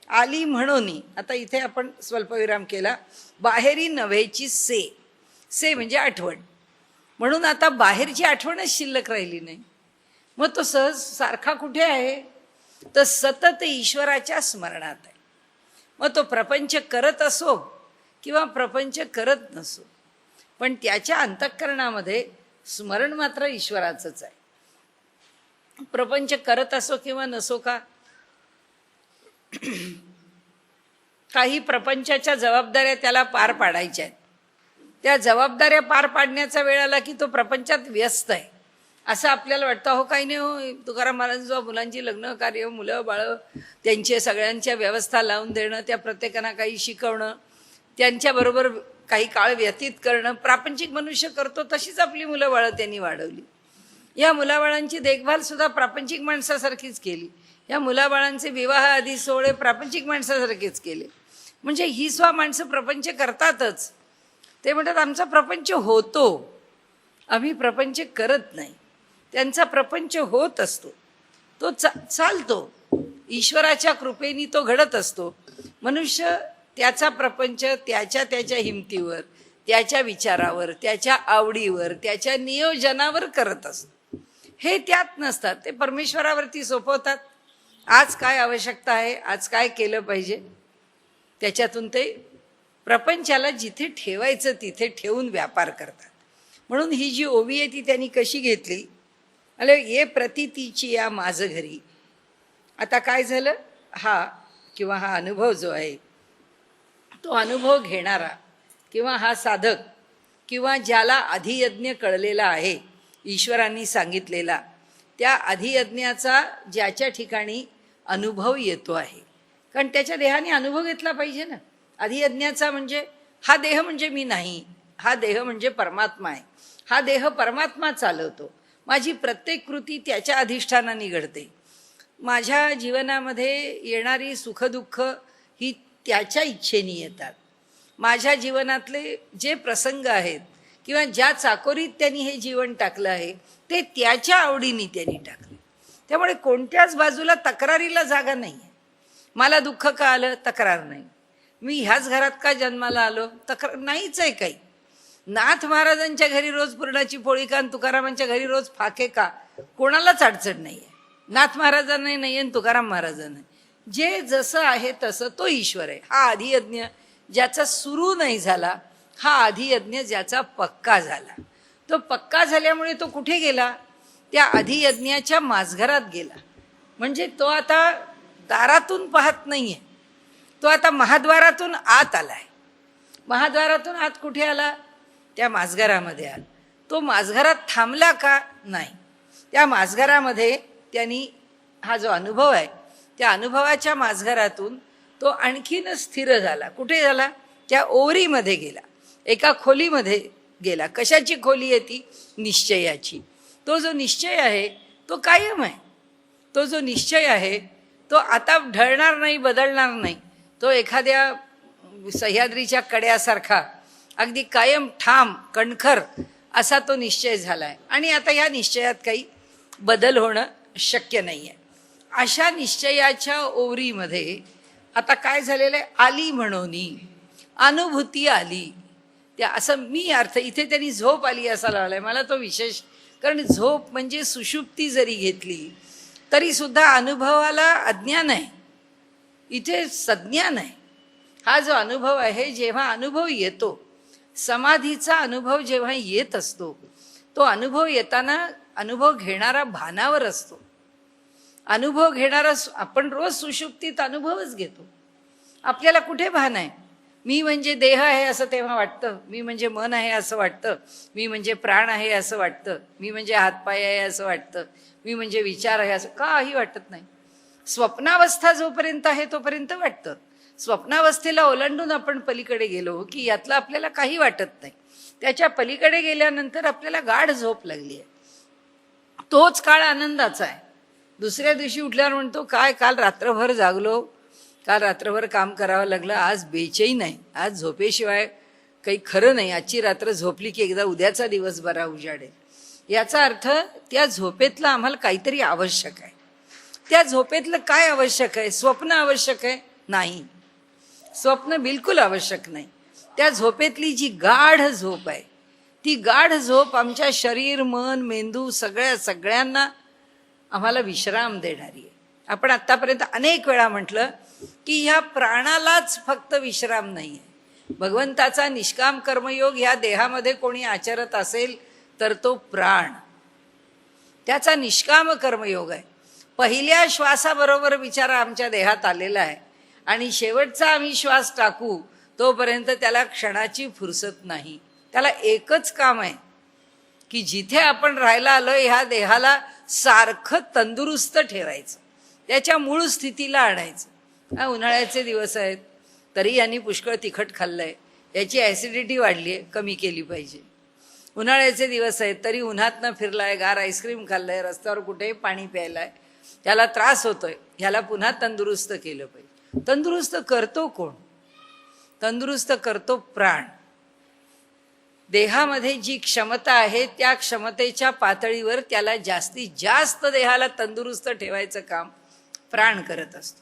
Speaker 1: आली म्हणून. आता इथे आपण स्वल्पविराम केला. बाहेरी नव्हेची से, से म्हणजे आठवण. म्हणून आता बाहेरची आठवणच शिल्लक राहिली नाही. मग तो सहज सारखा कुठे आहे, तर सतत ईश्वराच्या स्मरणात आहे. मग तो प्रपंच करत असो किंवा प्रपंच करत नसो, पण त्याच्या अंतःकरणामध्ये स्मरण मात्र ईश्वराचंच आहे. प्रपंच करत असो किंवा नसो का, काही प्रपंचाच्या जबाबदाऱ्या त्याला पार पाडायच्या आहेत. त्या जबाबदाऱ्या पार पाडण्याचा वेळ आला की तो प्रपंचात व्यस्त आहे असं आपल्याला वाटतं. हो काही नाही, हो तुकाराम महाराजांच्या मुलांची लग्न कार्य, मुलं बाळं, त्यांचे सगळ्यांच्या व्यवस्था लावून देणं, त्या प्रत्येकांना काही शिकवणं, त्यांच्याबरोबर काही काळ व्यतीत करणं, प्रापंचिक मनुष्य करतो तशीच आपली मुलं बाळं त्यांनी वाढवली. या मुलाबाळांची देखभाल सुद्धा प्रापंचिक माणसासारखीच केली. या मुलाबाळांचे विवाह आदी सोहळे प्रापंचिक माणसासारखेच केले. म्हणजे ही माणसं प्रपंच करतातच. ते म्हणतात आमचा प्रपंच होतो, आम्ही प्रपंच करत नाही. त्यांचा प्रपंच होत असतो, तो चालतो, ईश्वराच्या कृपेने तो घडत असतो. मनुष्य त्याचा प्रपंच त्याच्या त्याच्या हिमतीवर, त्याच्या विचारावर, त्याच्या आवडीवर, त्याच्या नियोजनावर करत असतो. हे त्यात नसतात, ते परमेश्वरावरती सोपवतात. आज काय आवश्यकता आहे, आज काय केलं पाहिजे, त्याच्यातून ते प्रपंचाला जिथे ठेवायचं तिथे ठेवून व्यापार करतात. म्हणून ही जी ओवी आहे ती त्यांनी कशी घेतली, अरे ये प्रतीतीची या माझ घरी. आता काय झालं, हा किंवा हा अनुभव जो आहे तो अनुभव घेणारा किंवा हा साधक किंवा ज्याला अधियज्ञ कळलेला आहे ईश्वरांनी सांगितलेला त्या अधियज्ञाचा ज्याच्या ठिकाणी अनुभव येतो आहे, कारण त्याच्या देहाने अनुभव घेतला पाहिजे ना. अधियज्ञाचा म्हणजे हा देह म्हणजे मी नाही, हा देह म्हणजे परमात्मा आहे, हा देह परमात्मा चालवतो, माझी प्रत्येक कृती त्याच्या अधिष्ठानाने घडते, माझ्या जीवनामध्ये येणारी सुखदुःख ही त्याच्या इच्छेने येतात, माझ्या जीवनातले जे प्रसंग आहेत किंवा ज्या चाकोरीत त्यांनी हे जीवन टाकलं आहे ते त्याच्या आवडीने त्यांनी टाकले. त्यामुळे कोणत्याच बाजूला तक्रारीला जागा नाही आहे. मला दुःख का आलं, तक्रार नाही. मी ह्याच घरात का जन्माला आलो, तक्रार नाहीच आहे काही. नाथ महाराजांच्या घरी रोज पुरणाची पोळी का, तुकारामांच्या घरी रोज फाके का, कोणालाच अडचण नाही आहे. नाथ महाराजांनाही नाही आणि तुकाराम महाराजांना. जे जसं आहे तसं तो ईश्वर आहे. हा अधियज्ञ ज्याचा सुरू नाही झाला, हा अधियज्ञ ज्याचा पक्का झाला, तो पक्का झाल्यामुळे तो कुठे गेला, त्या अधियज्ञाच्या माझघरात गेला. म्हणजे तो आता दारातून पाहत नाहीये, तो आता महाद्वारातून आत आलाय. महाद्वारातून आत कुठे आला, त्या माझघरामध्ये आला. तो माझघरात थांबला का, नाही. त्या माझघरामध्ये त्यांनी हा जो अनुभव आहे त्या अनुभवाच्या माझघरातून तो आणखीन स्थिर झाला. कुठे झाला, त्या ओवरीमध्ये गेला, एका खोलीमध्ये गेला. कशाची खोली आहे ती, निश्चयाची. तो जो निश्चय आहे तो कायम आहे. तो जो निश्चय आहे तो आता ढळणार नाही, बदलणार नाही. तो एखाद्या सह्याद्रीच्या कड्यासारखा अगदी कायम ठाम कणखर असा तो निश्चय झालाय. आणि आता या निश्चयात काही बदल होणं शक्य नाही आहे. अशा निश्चयाच्या ओवरीमध्ये आता काय झालेलं आहे, आली म्हणोनी अनुभूती आली. त्या असं मी अर्थ इथे त्यांनी झोप आली असा लावलाय. मला तो विशेष, कारण झोप म्हणजे सुषुप्ती जरी घेतली तरी सुद्धा अनुभवाला अज्ञान आहे, इथे सज्ञान आहे. हा जो अनुभव आहे, जेव्हा अनुभव येतो, समाधीचा अनुभव जेव्हा येत असतो, तो अनुभव येताना अनुभव घेणारा भानावर असतो. अनुभव घेणारा आपण रोज सुषुप्तीत अनुभवच घेतो. आपल्याला कुठे भान आहे, मी म्हणजे देह आहे असं तेव्हा वाटतं, मी म्हणजे मन आहे असं वाटतं, मी म्हणजे प्राण आहे असं वाटतं, मी म्हणजे हातपाय आहे असं वाटतं, मी म्हणजे विचार आहे असं काही वाटत नाही. स्वप्नावस्था जोपर्यंत आहे तोपर्यंत वाटतं. स्वप्नावस्थेला ओलांडून आपण पलीकडे गेलो की यातलं आपल्याला काही वाटत नाही. त्याच्या पलीकडे गेल्यानंतर आपल्याला गाढ झोप लागली आहे. तोच काळ आनंदाचा आहे. दुसऱ्या दिवशी उठल्यावर म्हणतो काय काल रात्रभर जागलो, काल रात्रभर काम करावं लागलं, आज बेचैन आहे, आज झोपेशिवाय काही खरं नाही, आजची रात्र झोपली की एकदा उद्याचा दिवस बरा उजाडेल. याचा अर्थ त्या झोपेतलं आम्हाला काहीतरी आवश्यक आहे. त्या झोपेतलं काय आवश्यक आहे, स्वप्न आवश्यक आहे नाही, स्वप्न बिलकुल आवश्यक नाही. त्या झोपेतली जी गाढ झोप आहे, ती गाढ झोप आमच्या शरीर मन मेंदू सगळ्यांना आम्हाला विश्राम देणारी आहे. आपण आत्तापर्यंत अनेक वेळा म्हटलं की ह्या प्राणालाच फक्त विश्राम नाही आहे. भगवंताचा निष्काम कर्मयोग ह्या देहामध्ये कोणी आचरत असेल तर तो प्राण, त्याचा निष्काम कर्मयोग आहे. पहिल्या श्वासाबरोबर बिचारा आमच्या देहात आलेला आहे आणि शेवटचा आम्ही श्वास टाकू तोपर्यंत त्याला क्षणाची फुरसत नाही. त्याला एकच काम आहे की जिथे आपण राहायला आलोय ह्या देहाला सारखं तंदुरुस्त ठेवायचं, त्याच्या मूळ स्थितीला आणायचं. हा उन्हाळ्याचे दिवस आहेत तरी यांनी पुष्कळ तिखट खाल्लंय, याची ॲसिडिटी वाढली आहे, कमी केली पाहिजे. उन्हाळ्याचे दिवस आहेत तरी उन्हातनं फिरलाय, गार आईस्क्रीम खाल्लंय, रस्त्यावर कुठेही पाणी प्यायलाय, त्याला त्रास होतोय, ह्याला पुन्हा तंदुरुस्त केलं पाहिजे. तंदुरुस्त करतो कोण, तंदुरुस्त करतो प्राण. देहामध्ये जी क्षमता आहे त्या क्षमतेच्या पातळीवर त्याला जास्तीत जास्त देहाला तंदुरुस्त ठेवायचं काम प्राण करत असतो.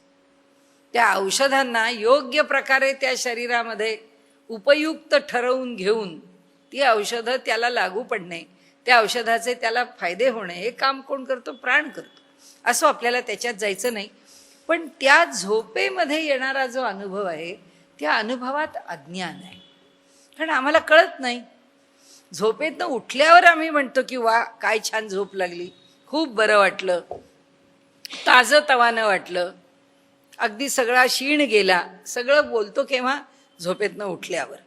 Speaker 1: त्या औषधांना योग्य प्रकारे त्या शरीरामध्ये उपयुक्त ठरवून घेऊन ती औषधं त्याला लागू पडणे, त्या औषधाचे त्याला फायदे होणे, हे काम कोण करतो, प्राण करतो. असं आपल्याला त्याच्यात जायचं नाही. पण त्या झोपेमध्ये येणारा जो अनुभव आहे त्या अनुभवात अज्ञान आहे, कारण आम्हाला कळत नाही. झोपेतनं उठल्यावर आम्ही म्हणतो की वा काय छान झोप लागली, खूप बरं वाटलं, ताजंतवानं वाटलं, अगदी सगळा शीण गेला, सगळं बोलतो केव्हा, झोपेतनं उठल्यावर.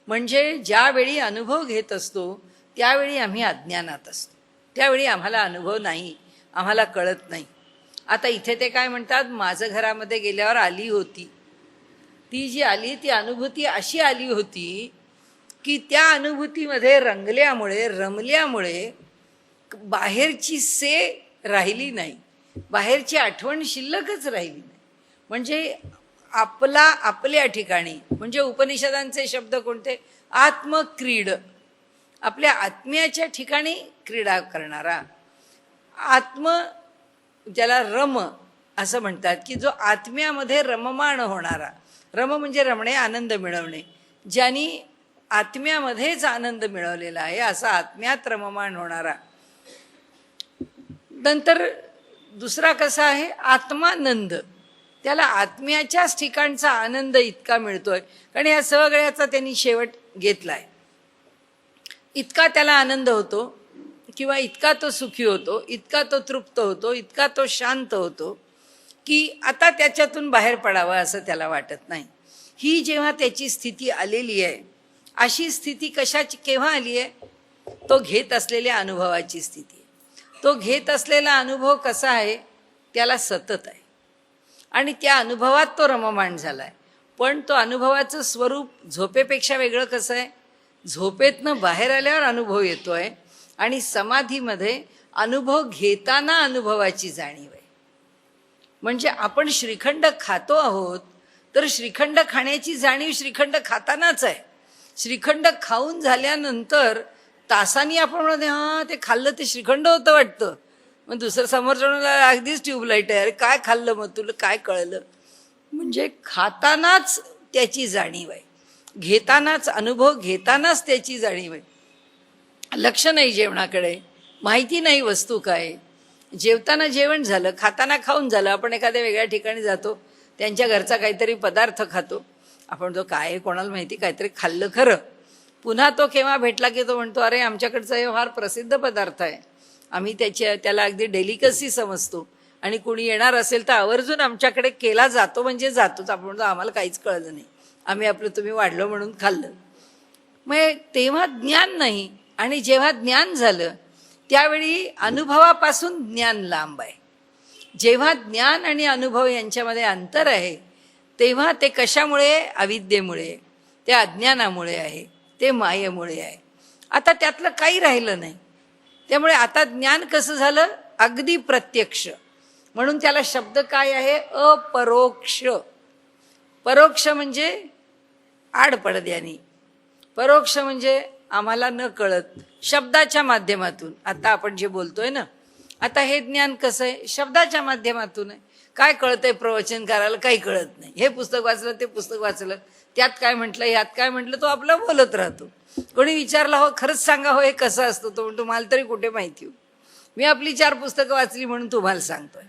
Speaker 1: म्हणजे ज्यावेळी अनुभव घेत असतो त्यावेळी आम्ही अज्ञानात असतो. त्यावेळी आम्हाला अनुभव नाही, आम्हाला कळत नाही. आता इथे ते काय म्हणतात, माझं घरामध्ये गेल्यावर आली होती. ती जी आली ती अनुभूती अशी आली होती की त्या अनुभूतीमध्ये रमल्यामुळे बाहेरची से राहिली नाही, बाहेरची आठवण शिल्लकच राहिली नाही. म्हणजे आपल्या ठिकाणी, म्हणजे उपनिषदांचे शब्द कोणते, आत्मक्रीड, आपल्या आत्म्याच्या ठिकाणी क्रीडा करणारा ज्याला रम असं म्हणतात, की जो आत्म्यामध्ये रममाण होणारा, रम म्हणजे रमणे, आनंद मिळवणे, ज्यांनी आत्म्यामध्येच आनंद मिळवलेला आहे असा आत्म्यात रममाण होणारा. नंतर दुसरा कसा आहे, आत्मानंद, त्याला आत्म्याच्याच ठिकाणचा आनंद इतका मिळतोय, कारण या सगळ्याचा त्यांनी शेवट घेतलाय. इतका त्याला आनंद होतो किंवा इतका तो सुखी होतो, इतका तो तृप्त होतो, इतका तो शांत होतो की आता त्याच्यातून बाहेर पडावं असं त्याला वाटत नाही. ही जेव्हा त्याची स्थिती आलेली आहे, अशी स्थिती कशाची केव्हा आली आहे, तो घेत असलेल्या अनुभवाची स्थिती आहे. तो घेत असलेला अनुभव कसा आहे, त्याला सतत आहे आणि त्या अनुभवात तो रममाण झाला आहे. पण तो अनुभवाचं स्वरूप झोपेपेक्षा वेगळं कसं आहे, झोपेतनं बाहेर आल्यावर अनुभव येतो आहे आणि समाधीमध्ये अनुभव घेताना अनुभवाची जाणीव आहे. म्हणजे आपण श्रीखंड खातो आहोत तर श्रीखंड खाण्याची जाणीव श्रीखंड खातानाच आहे. श्रीखंड खाऊन झाल्यानंतर तासांनी आपण म्हणतो हां ते खाल्लं ते श्रीखंड होतं वाटतं, मग दुसरं समोरच्या अगदीच ट्यूबलाईट आहे, अरे काय खाल्लं मग तुला काय कळलं. म्हणजे खातानाच त्याची जाणीव आहे, घेतानाच अनुभव घेतानाच त्याची जाणीव आहे. लक्ष नाही जेवणाकडे, माहिती नाही वस्तू काय, जेवताना जेवण झालं, खाताना खाऊन झालं. आपण एखाद्या वेगळ्या ठिकाणी जातो, त्यांच्या घरचा काहीतरी पदार्थ खातो, आपण तो काय कोणाला माहिती, काहीतरी खाल्लं खरं. पुन्हा तो केव्हा भेटला की तो म्हणतो अरे आमच्याकडचा हे फार प्रसिद्ध पदार्थ आहे, आम्ही त्याला अगदी डेलिकसी समजतो आणि कुणी येणार असेल तर आवर्जून आमच्याकडे केला जातो, म्हणजे जातोच. आपण म्हणतो आम्हाला काहीच कळलं नाही, आम्ही आपलं तुम्ही वाढलं म्हणून खाल्लं. मग तेव्हा ज्ञान नाही, आणि जेव्हा ज्ञान झालं त्यावेळी अनुभवापासून ज्ञान लांब आहे. जेव्हा ज्ञान आणि अनुभव यांच्यामध्ये अंतर आहे तेव्हा ते कशामुळे, अविद्येमुळे, ते अज्ञानामुळे आहे, ते मायेमुळे आहे. आता त्यातलं काही राहिलं नाही. त्यामुळे आता ज्ञान कसं झालं, अगदी प्रत्यक्ष. म्हणून त्याला शब्द काय आहे, अपरोक्ष. परोक्ष म्हणजे आडपडद्यानी, परोक्ष म्हणजे आम्हाला न कळत शब्दाच्या माध्यमातून. आता आपण जे बोलतोय ना, आता हे ज्ञान कसं आहे, शब्दाच्या माध्यमातून आहे. काय कळतंय प्रवचन करायला, काही कळत नाही. हे पुस्तक वाचलं, ते पुस्तक वाचलं, त्यात काय म्हटलं, ह्यात काय म्हटलं, तो आपला बोलत राहतो. कोणी विचारला हो खरंच सांगा हो हे कसं असतं, तो म्हणतो मला तरी कुठे माहिती हो, मी आपली 4 पुस्तकं वाचली म्हणून तुम्हाला सांगतोय.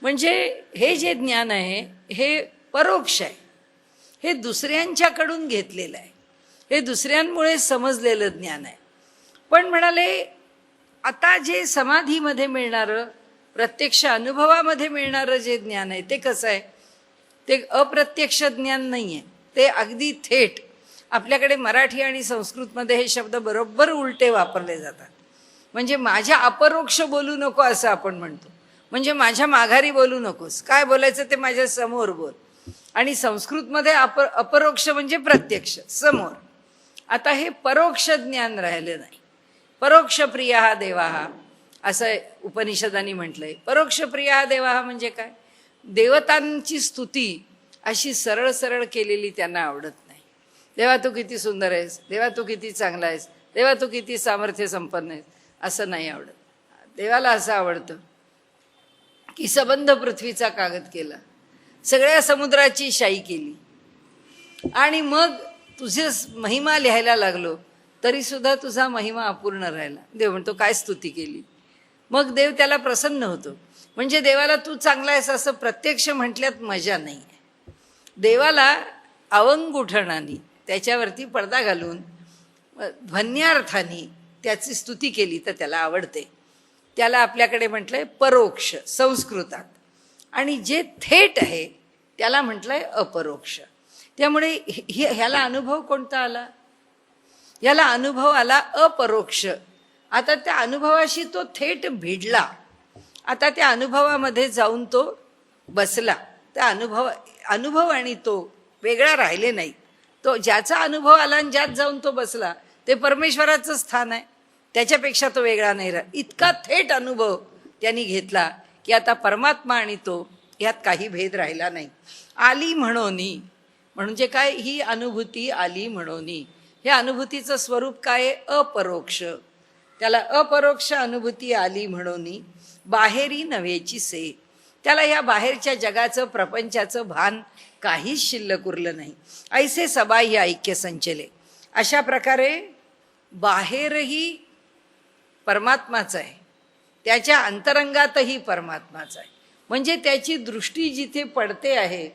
Speaker 1: म्हणजे हे जे ज्ञान आहे हे परोक्ष आहे, हे दुसऱ्यांच्याकडून घेतलेलं आहे, हे दुसऱ्यांमुळे समजलेलं ज्ञान आहे. पण म्हणाले आता जे समाधीमध्ये मिळणारं, प्रत्यक्ष अनुभवामध्ये मिळणारं जे ज्ञान आहे ते कसं आहे, ते अप्रत्यक्ष ज्ञान नाही आहे, ते अगदी थेट. आपल्याकडे मराठी आणि संस्कृतमध्ये हे शब्द बरोबर उलटे वापरले जातात. म्हणजे माझ्या अपरोक्ष बोलू नको असं आपण म्हणतो, म्हणजे माझ्या माघारी बोलू नकोस, काय बोलायचं ते माझ्या समोर बोल. आणि संस्कृतमध्ये अपरोक्ष म्हणजे प्रत्यक्ष समोर. आता हे परोक्ष ज्ञान राहिलं नाही. परोक्ष प्रिया देवाः असं उपनिषदांनी म्हटलंय. परोक्ष प्रिया देवाः म्हणजे काय, देवतांची स्तुती अशी सरळ सरळ केलेली त्यांना आवडत नाही. देवा तू किती सुंदर आहेस, देवा तू किती चांगला आहेस, देवा तू किती सामर्थ्य संपन्न आहेस, असं नाही आवडत. देवाला असं आवडतं की सबंध पृथ्वीचा कागद केला, सगळ्या समुद्राची शाई केली, आणि मग तुझे महिमा लिहायला लागलो तरी सुद्धा तुझा महिमा अपूर्ण राहिला. देव म्हणतो काय स्तुती केली. मग देव त्याला प्रसन्न होतो. म्हणजे देवाला तू चांगला आहेस असं प्रत्यक्ष म्हटल्यात मजा नाही आहे. देवाला अवंगुठणाने, त्याच्यावरती पडदा घालून, ध्वन्यार्थाने त्याची स्तुती केली तर त्याला आवडते. त्याला आपल्याकडे म्हटलंय परोक्ष संस्कृतात, आणि जे थेट आहे त्याला म्हटलंय अपरोक्ष. त्यामुळे ह्याला अनुभव कोणता आला, याला अनुभव आला अपरोक्ष. आता त्या अनुभवाशी तो थेट भिडला. आता त्या अनुभवामध्ये जाऊन तो बसला. त्या अनुभव आणि तो वेगळा राहिले नाही. तो ज्याचा अनुभव आला आणि ज्यात जाऊन तो बसला ते परमेश्वराचं स्थान आहे. त्याच्यापेक्षा तो वेगळा नाही राहिला. इतका थेट अनुभव त्यांनी घेतला की आता परमात्मा आणि तो यात काही भेद राहिला नाही. आली म्हणोनी म्हणजे काय? ही अनुभूती आली म्हणोनी. ह्या अनुभूतीचं स्वरूप काय आहे? अपरोक्ष. त्याला अपरोक्ष अनुभूती आली म्हणोनी बाहेरी नव्हेची से. त्याला ह्या बाहेरच्या जगाचं प्रपंचाचं भान काहीच शिल्लक उरलं नाही. ऐसे सबाह्य ऐक्य संचले. अशा प्रकारे बाहेरही परमात्माच आहे, त्याच्या अंतरंगातही परमात्माच आहे. म्हणजे त्याची दृष्टी जिथे पडते आहे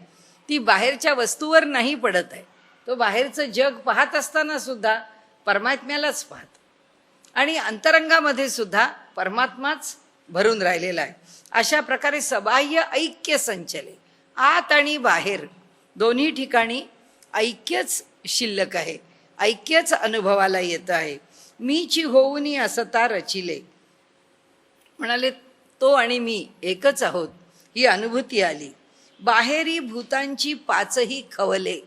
Speaker 1: ती बाहेरच्या वस्तूवर नाही पडत आहे. तो बाहेरचं जग पाहत असताना सुद्धा परमात्म्यालाच पाहतो आणि अंतरंगामध्ये सुद्धा परमात्माच भरून राहिलेला आहे. अशा प्रकारे सबाह्य ऐक्य संचले. आत आणि बाहेर दोन्ही ठिकाणी ऐक्यच शिल्लक आहे, ऐक्यच अनुभवाला येतं आहे. मीची होऊनी असता रचिले. म्हणाले तो आणि मी एकच आहोत ही अनुभूती आली. बाहेरी भूतांची पाचही खवले.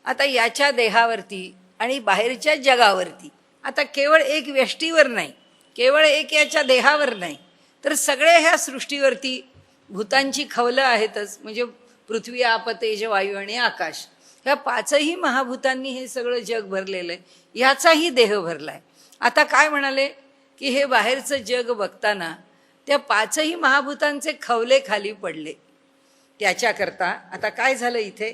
Speaker 1: आता याच्या देहावरती आणि बाहेरच्या जगावरती, आता केवळ एक व्यष्टीवर नाही, केवळ एक याच्या देहावर नाही, तर सगळ्या ह्या सृष्टीवरती भूतांची खवलं आहेतच. म्हणजे पृथ्वी, आप, तेज, वायू आणि आकाश, ह्या पाचही महाभूतांनी हे सगळं जग भरलेलं आहे. ह्याचाही देह भरलाय. आता काय म्हणाले की हे बाहेरचं जग बघताना त्या पाचही महाभूतांचे खवले खाली पडले. त्याच्याकरता आता काय झालं इथे?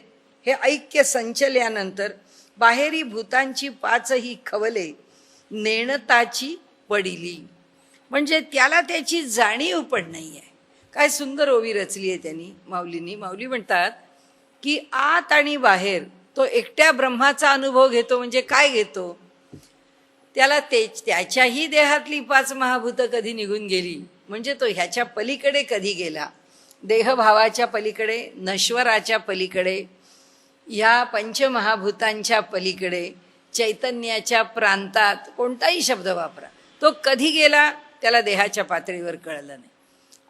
Speaker 1: हे ऐक्य संचल्यानंतर बाहेरी भूतांची पाचही खवले नेणताची पडिली. म्हणजे त्याला त्याची जाणीव पण नाही आहे. काय सुंदर ओवी रचली आहे त्यांनी, माऊलींनी. माऊली म्हणतात की आत आणि बाहेर तो एकट्या ब्रह्माचा अनुभव घेतो. म्हणजे काय घेतो? त्याला त्याच्याही देहातली पाच महाभूतं कधी निघून गेली, म्हणजे तो ह्याच्या पलीकडे कधी गेला, देहभावाच्या पलीकडे, नश्वराच्या पलीकडे, ह्या पंचमहाभूतांच्या पलीकडे, चैतन्याच्या प्रांतात, कोणताही शब्द वापरा, तो कधी गेला त्याला देहाच्या पातळीवर कळलं नाही.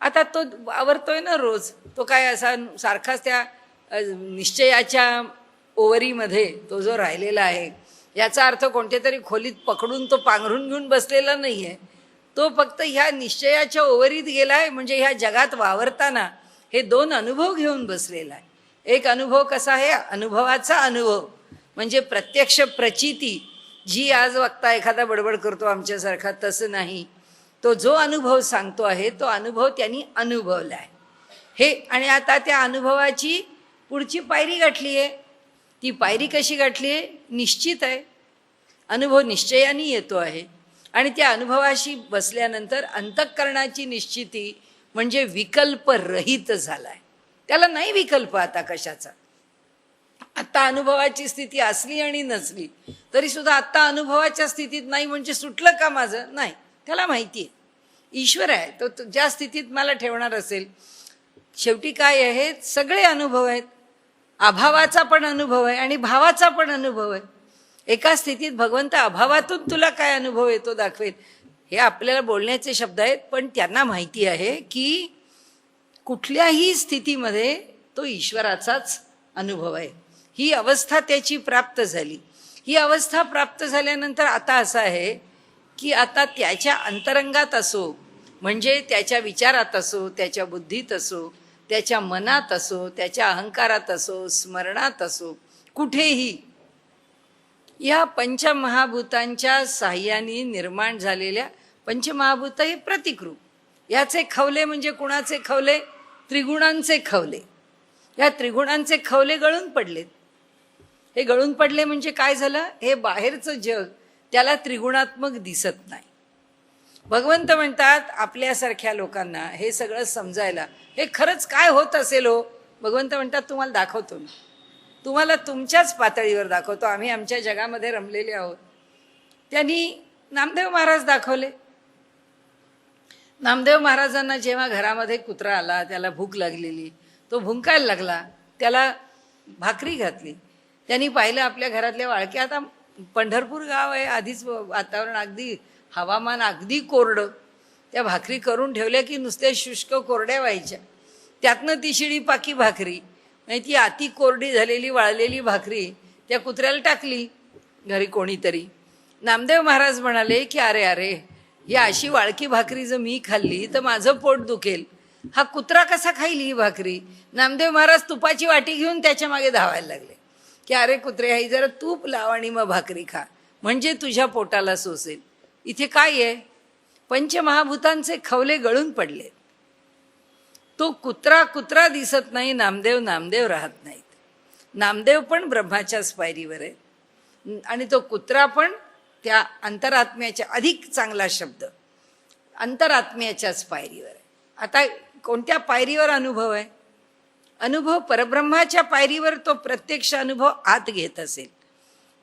Speaker 1: आता तो वावरतोय ना रोज. तो काय असा सारखाच त्या निश्चयाच्या ओवरीमध्ये तो जो राहिलेला आहे, याचा अर्थ कोणत्या तरी खोलीत पकडून तो पांघरून घेऊन बसलेला नाही आहे. तो फक्त ह्या निश्चयाच्या ओवरीत गेलाय. म्हणजे ह्या जगात वावरताना हे दोन अनुभव घेऊन बसलेला आहे. एक अनुभव कसा आहे? अनुभवाचा अनुभव म्हणजे प्रत्यक्ष प्रचिती, जी आज वक्ता एखादा बडबड करतो आमच्यासारखा, तसं नाही. तो जो अनुभव सांगतो आहे तो अनुभव त्यांनी अनुभवला आहे हे. आणि आता त्या अनुभवाची पुढची पायरी गाठली आहे. ती पायरी कशी गाठली आहे? निश्चित आहे. अनुभव निश्चयाने येतो आहे. आणि त्या अनुभवाशी बसल्यानंतर अंतःकरणाची निश्चिती म्हणजे विकल्परहित झालाय. त्याला नाही विकल्प आता कशाचा. आत्ता अनुभवाची स्थिती असली आणि नसली तरी सुद्धा आत्ता अनुभवाच्या स्थितीत नाही म्हणजे सुटलं का माझं? नाही. त्याला माहिती आहे ईश्वर आहे, तो ज्या स्थितीत मला ठेवणार असेल. शेवटी काय आहे? सगळे अनुभव आहेत. अभावाचा पण अनुभव आहे आणि भावाचा पण अनुभव आहे. एका स्थितीत भगवंत अभावातून तुला काय अनुभव येतो दाखवेल. हे आपल्याला बोलण्याचे शब्द आहेत, पण त्यांना माहिती आहे की कुठल्याही स्थितीमध्ये तो ईश्वराचाच अनुभव आहे. ही अवस्था त्याची प्राप्त झाली. ही अवस्था प्राप्त झाल्यानंतर आता असं आहे की आता त्याच्या अंतरंगात असो, म्हणजे त्याच्या विचारात असो, त्याच्या बुद्धीत असो, त्याच्या मनात असो, त्याच्या अहंकारात असो, स्मरणात असो, कुठेही या पंचमहाभूतांच्या साह्याने निर्माण झालेल्या पंचमहाभूत हे प्रतिकरूप. याचे खवले म्हणजे कुणाचे खवले? त्रिगुणांचे खवले. या त्रिगुणांचे खवले गळून पडलेत. हे गळून पडले म्हणजे काय झालं? हे बाहेरचं जग त्याला त्रिगुणात्मक दिसत नाही. भगवंत म्हणतात आपल्यासारख्या लोकांना हे सगळं समजायला हे खरंच काय होत असेल हो, भगवंत म्हणतात तुम्हाला दाखवतो मी, तुम्हाला तुमच्याच पातळीवर दाखवतो. आम्ही आमच्या जगामध्ये रमलेले आहोत. त्यांनी नामदेव महाराज दाखवले. नामदेव महाराजांना जेव्हा घरामध्ये कुत्रा आला, त्याला भूक लागलेली, तो भुंकायला लागला, त्याला भाकरी घातली. त्यांनी पाहिलं आपल्या घरातल्या वाळक्या. आता पंढरपूर गाव आहे, आधीच वातावरण अगदी हवामान अगदी कोरडं, त्या भाकरी करून ठेवल्या की नुसत्या शुष्क कोरड्या व्हायच्या. त्यातनं ती शिळी पाकी भाकरी, म्हणजे ती अति कोरडी झालेली वाळलेली भाकरी त्या कुत्र्याला टाकली घरी कोणीतरी. नामदेव महाराज म्हणाले की अरे अरे, ही अशी वाळकी भाकरी जर मी खाल्ली तर माझं पोट दुखेल, हा कुत्रा कसा खाईल ही भाकरी. नामदेव महाराज तुपाची वाटी घेऊन त्याच्या मागे धावायला लागले की अरे कुत्रे, ही जरा तूप लाव आणि मग भाकरी खा, म्हणजे तुझ्या पोटाला सोसेल. इथे काय आहे, पंचमहाभूतांचे खवले गळून पडले. तो कुत्रा कुत्रा दिसत नाही, नामदेव नामदेव राहत नाहीत. नामदेव पण ब्रह्माच्याच पायरीवर आहे आणि तो कुत्रा पण त्या अंतरात्म्याच्या, अधिक चांगला शब्द, अंतरात्म्याच्याच पायरीवर आहे. आता कोणत्या पायरीवर अनुभव आहे? अनुभव परब्रह्माच्या पायरीवर तो प्रत्यक्ष अनुभव आत घेत असेल.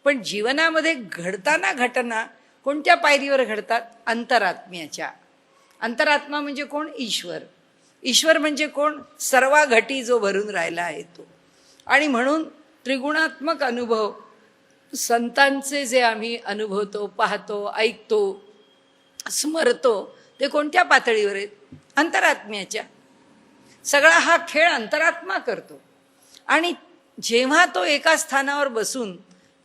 Speaker 1: पण जीवनामध्ये घडताना घटना कोणत्या पायरीवर घडतात? अंतरात्म्याच्या. अंतरात्मा म्हणजे कोण? ईश्वर. ईश्वर म्हणजे कोण? सर्वा घटी जो भरून राहिला आहे तो. आणि म्हणून त्रिगुणात्मक अनुभव संतांचे जे आम्ही अनुभवतो, पाहतो, ऐकतो, स्मरतो, ते कोणत्या पातळीवर आहेत? अंतरात्म्याच्या. सगळा हा खेळ अंतरात्मा करतो. आणि जेव्हा तो एका स्थानावर बसून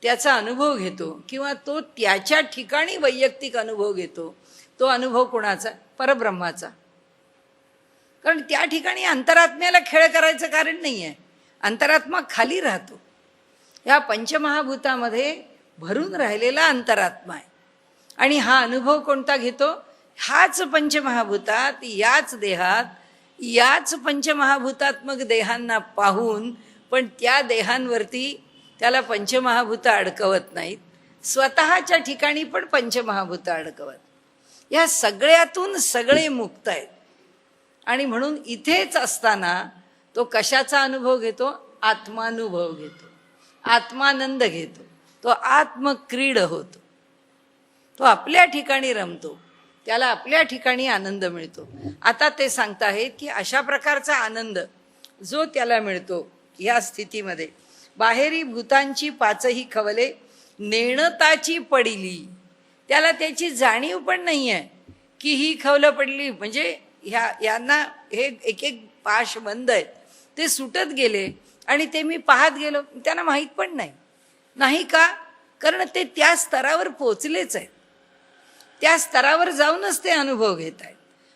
Speaker 1: त्याचा अनुभव घेतो किंवा तो त्याच्या ठिकाणी वैयक्तिक अनुभव घेतो, तो अनुभव कोणाचा? परब्रह्माचा. कारण त्या ठिकाणी अंतरात्म्याला खेळ करायचं कारण नाही आहे. अंतरात्मा खाली राहतो. या पंचमहाभूतामध्ये भरून राहिलेला अंतरात्मा आहे. आणि हा अनुभव कोणता घेतो? हाच पंचमहाभूतात, याच देहात, याच पंचमहाभूतात्मक देहांना पाहून, पण त्या देहांवरती त्याला पंचमहाभूत अडकवत नाहीत. स्वतःच्या ठिकाणी पण पंचमहाभूत अडकवत. या सगळ्यातून सगळे मुक्त आहेत. आणि म्हणून इथेच असताना तो कशाचा अनुभव घेतो? आत्मानुभव घेतो, आत्मानंद घेतो, तो आत्मक्रीड होतो. तो आपल्या ठिकाणी रमतो, त्याला आपल्या ठिकाणी आनंद मिळतो. आता ते सांगताहेत की अशा प्रकारचा आनंद जो त्याला मिळतो या स्थितीमध्ये, बाहेरी भूतांची पाचही खवले नेणताची पडिली, त्याला त्याची जाणीव पण नाही आहे की ही खवलं पडली, म्हणजे यांना हे एक एक पाश बंद आहेत, ते सुटत गेले आणि ते मी पाहत गेलो, त्यांना माहीत पण नाही का? कारण ते त्या स्तरावर पोचलेच आहेत. त्या स्तरावर जाऊनच ते अनुभव घेत आहेत.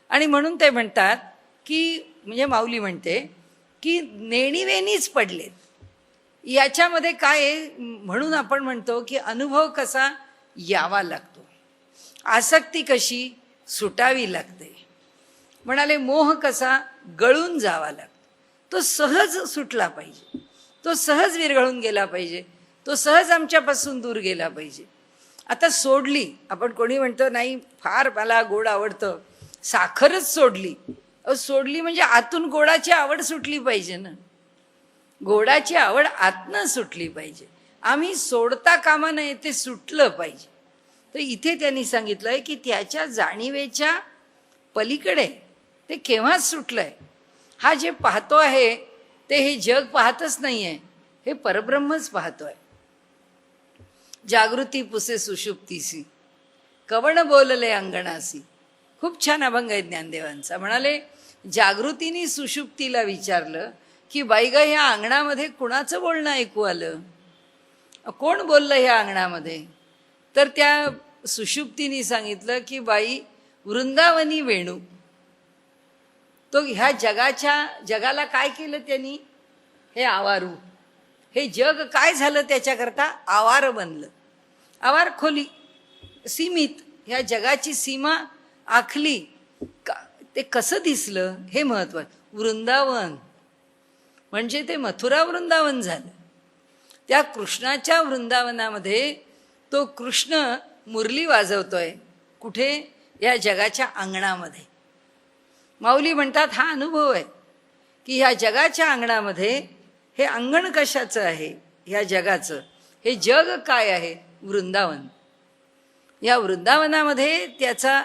Speaker 1: आणि म्हणून ते म्हणतात की, म्हणजे माऊली म्हणते की नेणीवेणीच पडलेत. याच्यामध्ये काय आहे? म्हणून आपण म्हणतो की अनुभव कसा यावा लागतो, आसक्ती कशी सुटावी लागते. म्हणाले मोह कसा गळून जावा लागतो. तो सहज सुटला पाहिजे, तो सहज विरघळून गेला पाहिजे, तो सहज आमच्यापासून दूर गेला पाहिजे. आता सोडली, आपण कोणी म्हणतो नाही फार मला गोड आवडतं, साखरच सोडली. सोडली म्हणजे आतून गोडाची आवड सुटली पाहिजे ना. गोडाची आवड आतनं सुटली पाहिजे. आम्ही सोडता कामा नये, ते सुटलं पाहिजे. तर इथे त्यांनी सांगितलंय की त्याच्या जाणीवेच्या पलीकडे ते केव्हाच सुटलंय. हा जे पाहतो आहे ते हे जग पाहतच नाही आहे, हे परब्रह्मच पाहतोय. जागृती पुसे सुषुप्तीसी, कवण बोलले अंगणासी. खूप छान अभंग आहे ज्ञानदेवांचा. म्हणाले जागृतीने सुषुप्तीला विचारलं की बाई ग, ह्या अंगणामध्ये कुणाचं बोलणं ऐकू आलं? कोण बोललं ह्या अंगणामध्ये? तर त्या सुषुप्तीने सांगितलं की बाई, वृंदावनी वेणू. तो ह्या जगाला काय केलं त्यांनी? हे आवारू, हे जग काय झालं त्याच्याकरता? आवार बनलं. आवार खोली, सीमित. ह्या जगाची सीमा आखली. ते कसं दिसलं हे महत्वाचं. वृंदावन म्हणजे ते मथुरा वृंदावन झालं. त्या कृष्णाच्या वृंदावनामध्ये तो कृष्ण मुरली वाजवतोय. कुठे? या जगाच्या अंगणामध्ये. माऊली म्हणतात हा अनुभव आहे की ह्या जगाच्या अंगणामध्ये, हे अंगण कशाचं आहे? ह्या जगाचं. हे जग काय आहे? वृंदावन. या वृंदावनामध्ये त्याचा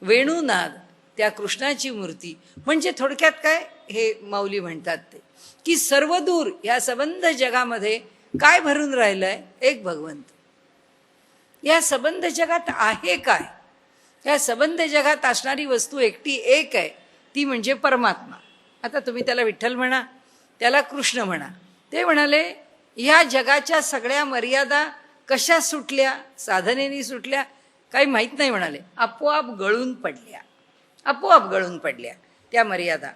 Speaker 1: वेणुनाद, त्या कृष्णाची मूर्ती. म्हणजे थोडक्यात काय हे माऊली म्हणतात ते की सर्वदूर या सबंध जगामध्ये काय भरून राहिलंय? एक भगवंत. या सबंध जगात आहे काय? ह्या संबंध जगात असणारी वस्तू एकटी एक आहे, ती म्हणजे परमात्मा. आता तुम्ही त्याला विठ्ठल म्हणा, त्याला कृष्ण म्हणा. ते म्हणाले ह्या जगाच्या सगळ्या मर्यादा कशा सुटल्या, साधनेनी सुटल्या काही माहीत नाही म्हणाले, आपोआप गळून पडल्या, आपोआप गळून पडल्या त्या मर्यादा.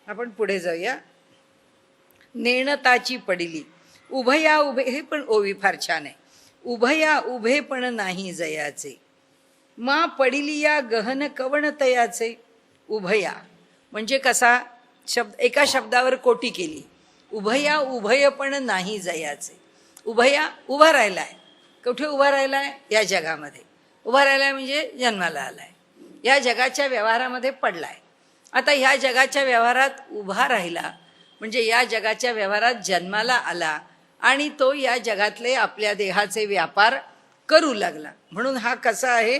Speaker 1: आपण पुढे जाऊया. नेणताची पडिली उभया उभे, हे पण ओवी फार छान आहे. उभया उभे पण नाही जयाचे, मा पडिली या गहन कवण तयाचे. उभया म्हणजे कसा शब्द, एका शब्दावर कोटी केली. उभया उभय पण नाही जयाचे. उभया उभा राहिलाय, कुठे उभा राहिलाय? या जगामध्ये उभा राहिलाय म्हणजे जन्माला आलाय, या जगाच्या व्यवहारामध्ये पडलाय. आता ह्या जगाच्या व्यवहारात उभा राहिला म्हणजे या जगाच्या व्यवहारात जन्माला आला आणि तो या जगातले आपल्या देहाचे व्यापार करू लागला. म्हणून हा कसा आहे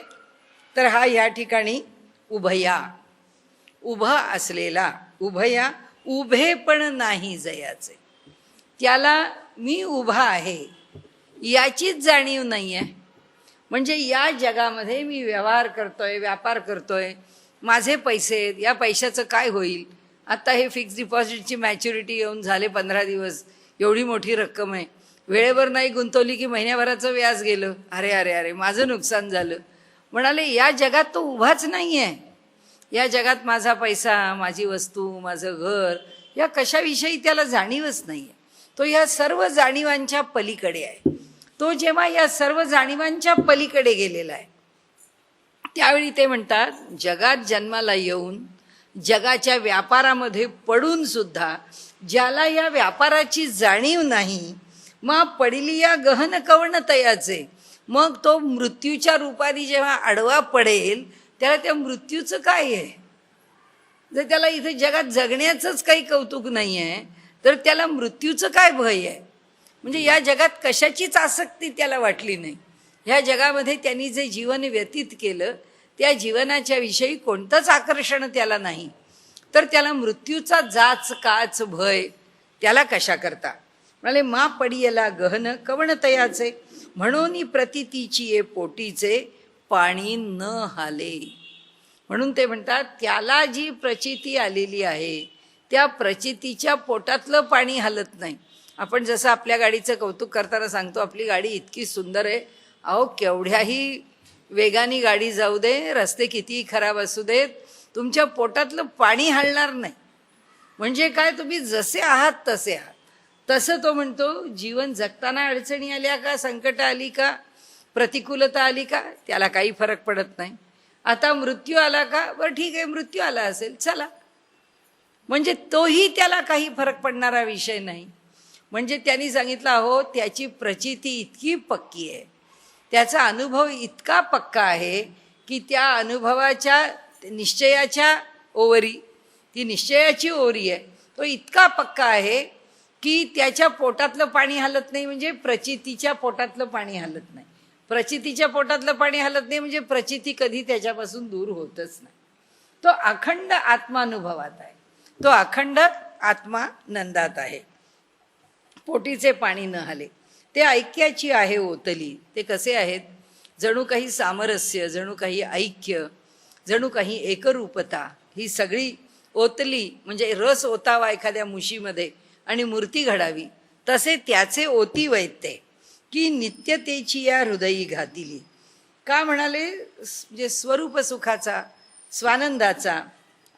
Speaker 1: तर हा या ठिकाणी उभया, उभा असलेला. उभया उभे पण नाही जयाचे, त्याला मी उभा आहे याचीच जाणीव नाही आहे. म्हणजे या जगामध्ये मी व्यवहार करतोय, व्यापार करतोय, माझे पैसे आहेत, या पैशाचं काय होईल? आता हे फिक्स डिपॉझिटची मॅच्युरिटी येऊन झाले 15 दिवस, एवढी मोठी रक्कम आहे, वेळेवर नाही गुंतवली की महिन्याभराचं व्याज गेलं, अरे अरे अरे माझं नुकसान झालं. म्हणाले या जगात तो उभाच नाही आहे. या जगात माझा पैसा, माझी वस्तू, माझं घर, या कशाविषयी त्याला जाणीवच नाही आहे. तो या सर्व जाणीवांच्या पलीकडे आहे. तो जेव्हा या सर्व जाणीवांच्या पलीकडे गेलेला आहे त्यावेळी ते म्हणतात जगात जन्माला येऊन जगाच्या व्यापारामध्ये पडून सुद्धा ज्याला या व्यापाराची जाणीव नाही, मग पडिली या गहन कवण तयाचे, मग तो मृत्यूच्या रूपाने जेव्हा आडवा पडेल त्याला त्या मृत्यूचं काय आहे? जर त्याला इथे जगात जगण्याचंच काही कौतुक नाही आहे तर त्याला मृत्यूचं काय भय आहे? म्हणजे या जगात कशाचीच आसक्ती त्याला वाटली नाही. ह्या जगामध्ये त्यांनी जे जीवन व्यतीत केलं त्या जीवनाच्या विषयी कोणतंच आकर्षण त्याला नाही, तर त्याला मृत्यूचा जाच काच भय त्याला कशा करता? म्हणाले मा पडियला गहन कवण तयाचे, म्हणून प्रतितीची ये पोटीचे पाणी न हाले. म्हणून ते म्हणतात त्याला जी प्रचिती आलेली आहे त्या प्रचितीच्या पोटातलं पाणी हलत नाही. आपण जसं आपल्या गाडीचं कौतुक करताना सांगतो आपली गाडी इतकी सुंदर आहे, अहो केवढ्याही वेगाने गाडी जाऊ दे, रस्ते कितीही खराब असू देत, तुमच्या पोटातलं पाणी हलणार नाही. म्हणजे काय, तुम्ही जसे आहात तसे आहात. तसं तो म्हणतो जीवन जगताना अडचणी आल्या का, संकट आली का, प्रतिकूलता आली का, त्याला काही फरक पडत नाही. आता मृत्यू आला का, बरं ठीक आहे मृत्यू आला असेल चला, म्हणजे तोही त्याला काही फरक पडणारा विषय नाही. म्हणजे त्यांनी सांगितलं हो त्याची प्रचिती इतकी पक्की आहे, त्याचा अनुभव इतका पक्का आहे की त्या अनुभवाच्या निश्चयाच्या ओवरी, ती निश्चयाची ओरी आहे, तो इतका पक्का आहे की त्याच्या पोटातलं पाणी हलत नाही म्हणजे प्रचितीच्या पोटातलं पाणी हलत नाही. प्रचितीच्या पोटातलं पाणी हलत नाही म्हणजे प्रचिती कधी त्याच्यापासून दूर होतच नाही. तो अखंड आत्मानुभवात आहे, तो अखंड आत्मा नंदात आहे. पोटीचे पाणी न हले ते ऐक्याची आहे ओतली. ते कसे आहेत? जणू काही सामरस्य, जणू काही ऐक्य, जणू काही एकरूपता, ही सगळी ओतली म्हणजे रस ओतावा एखाद्या मुशीमध्ये आणि मूर्ती घडावी, तसे त्याचे ओती वैते की नित्यतेची या हृदयी घातिली. का म्हणाले? म्हणजे स्वरूप सुखाचा, स्वानंदाचा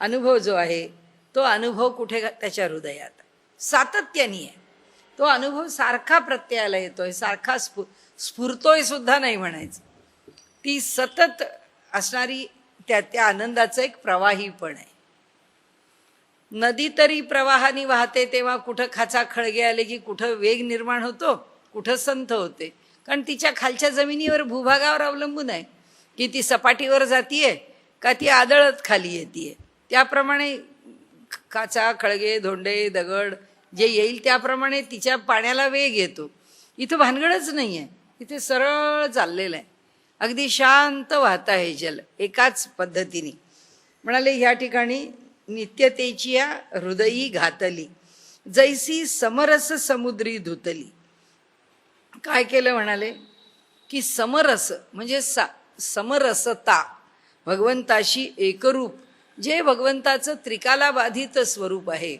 Speaker 1: अनुभव जो आहे तो अनुभव कुठे? त्याच्या हृदयात सातत्याने आहे. तो अनुभव सारखा प्रत्ययाला येतोय, सारखा स्फुरतोय सुद्धा नाही म्हणायचं. ती सतत असणारी त्या आनंदाचं एक प्रवाहीपण आहे. नदी तरी प्रवाहाने वाहते तेव्हा कुठं खाचा खळगे आले की कुठं वेग निर्माण होतो, कुठं संथ होते, कारण तिच्या खालच्या जमिनीवर भूभागावर अवलंबून आहे की ती सपाटीवर जातीये का ती आदळत खाली येते. त्याप्रमाणे खाचा खळगे धोंडे दगड जे येईल त्याप्रमाणे तिच्या पाण्याला वेग येतो. इथं भानगडच नाही आहे, इथे सरळ चाललेलं आहे, अगदी शांत वाहत आहे जल एकाच पद्धतीने. म्हणाले ह्या ठिकाणी नित्यतेची या हृदयी घातली, जैसी समरस समुद्री धुतली. काय केलं म्हणाले की समरस म्हणजे समरसता भगवंताशी एकरूप, जे भगवंताचं त्रिकालाबाधित स्वरूप आहे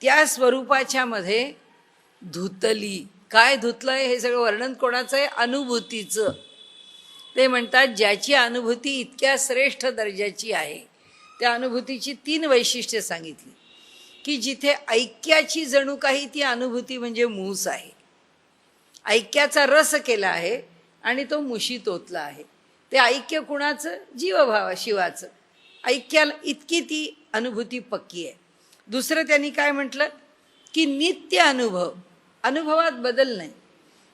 Speaker 1: त्या स्वरूपाच्या मध्ये धुतली. काय धुतलंय हे सगळं वर्णन कोणाचं आहे? अनुभूतीचं. ते म्हणतात ज्याची अनुभूती इतक्या श्रेष्ठ दर्जाची आहे, त्या अनुभूतीची 3 वैशिष्ट्ये सांगितली की जिथे ऐक्याची जणू काही ती अनुभूती म्हणजे मूस आहे, ऐक्याचा रस केला आहे आणि तो मुशीत ओतला आहे. ते ऐक्य कुणाचं? जीवभाव शिवाचं. ऐक्याला इतकी ती अनुभूती पक्की आहे. दुसरं त्यांनी काय म्हटलं की नित्य अनुभव, अनुभवात बदल नाही,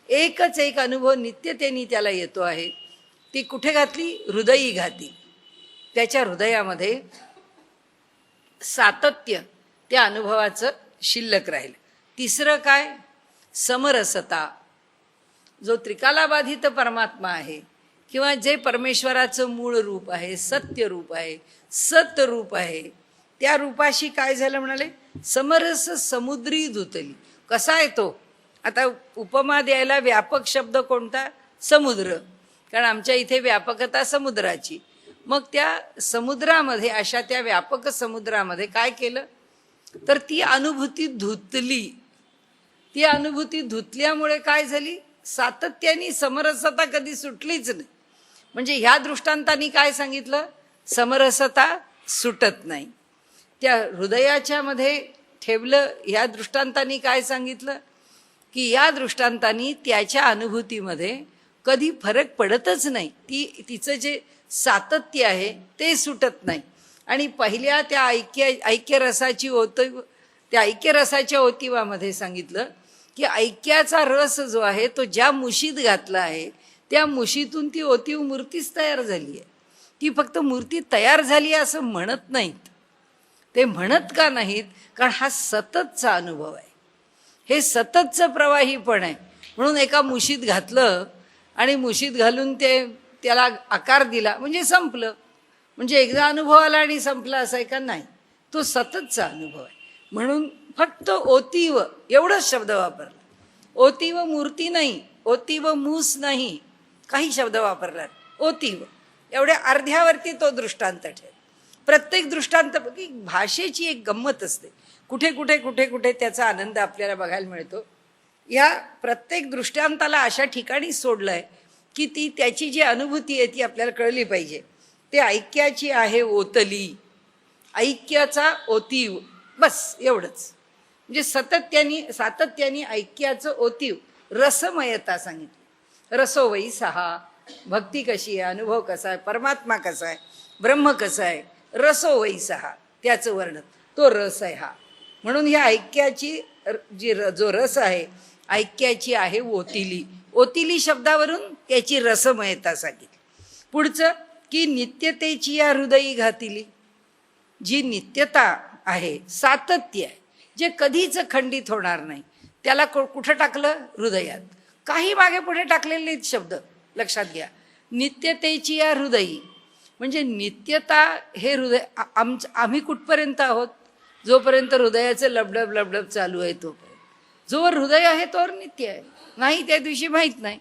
Speaker 1: एकच एक अनुभव नित्यतेने त्याला येतो आहे. ती कुठे घातली? हृदयी घातली. त्याच्या हृदयामध्ये सातत्य त्या अनुभवाचं शिल्लक राहील. तिसरं काय? समरसता. जो त्रिकालाबाधित परमात्मा आहे किंवा जे परमेश्वराचं मूळ रूप आहे, सत्य रूप आहे, सत रूप आहे, त्या रूपाशी काय झालं म्हणाले? समरस समुद्री धुतली. कसा आहे तो? आता उपमा द्यायला व्यापक शब्द कोणता? समुद्र. कारण आमच्या इथे व्यापकता समुद्राची. मग त्या समुद्रामध्ये, अशा त्या व्यापक समुद्रामध्ये काय केलं तर ती अनुभूती धुतली. ती अनुभूती धुतल्यामुळे काय झाली? सातत्याने समरसता कधी सुटलीच नाही. म्हणजे ह्या दृष्टांतांनी काय सांगितलं? समरसता सुटत नाही. त्या हृदयाच्या मध्ये ठेवलं. ह्या दृष्टांतांनी काय सांगितलं की या दृष्टांतांनी त्याच्या अनुभूतीमध्ये कधी फरक पडतच नाही. तिचं जे सातत्य आहे ते सुटत नाही. आणि पहिल्या त्या ऐक्यरसाची त्या ऐक्यरसाच्या ओतिवामध्ये सांगितलं की ऐक्याचा रस जो आहे तो ज्या मुशीत घातला आहे त्या मुशीतून ती ओतीव मूर्तीच तयार झाली आहे. ती फक्त मूर्ती तयार झाली असं म्हणत नाहीत. ते म्हणत का नाहीत? कारण हा सततचा अनुभव आहे, हे सततचं प्रवाहीपण आहे. म्हणून एका मुशीत घातलं आणि मुशीत घालून त्याला आकार दिला म्हणजे संपलं. म्हणजे एकदा अनुभव आला आणि संपला असं आहे का? नाही, तो सततचा अनुभव आहे. म्हणून फक्त ओतीव एवढंच शब्द वापरला. ओतीव मूर्ती नाही, ओतीव मूस नाही, काही शब्द वापरला. ओतीव एवढ्या अर्ध्यावरती तो दृष्टांत ठेव. प्रत्येक दृष्टांत की भाषेची एक गंमत असते. कुठे कुठे कुठे कुठे त्याचा आनंद आपल्याला बघायला मिळतो. या प्रत्येक दृष्टांताला अशा ठिकाणी सोडलंय की ती त्याची जी अनुभूती आहे ती आपल्याला कळली पाहिजे. ते ऐक्याची आहे ओतली, ऐक्याचा ओतीव, बस एवढंच. म्हणजे सातत्याने ऐक्याचं ओतीव, रसमयता सांगितली. रसो वै सहा, भक्ती कशी आहे, अनुभव कसा आहे, परमात्मा कसा आहे, ब्रह्म कसं आहे, रसो वै सहा, त्याचं वर्णन, तो रस आहे हा. म्हणून ह्या ऐक्याची जो रस आहे, ऐक्याची आहे ओतिली. ओतिली शब्दावरून त्याची रसमयता सांगितली. पुढचं की नित्यतेची या हृदयी घातिली. जी नित्यता आहे, सातत्य आहे, जे कधीच खंडित होणार नाही, त्याला कुठं टाकलं? हृदयात. काही मागे पुढे टाकलेले नाहीत शब्द, लक्षात घ्या. नित्यतेची या हृदयी म्हणजे नित्यता हे हृदय. आम्ही कुठपर्यंत आहोत? जोपर्यंत हृदयाचं लबडब लबडब चालू आहे तोपर्यंत. जोवर हृदय आहे तोवर नित्य आहे. नाही त्या दिवशी माहीत नाही.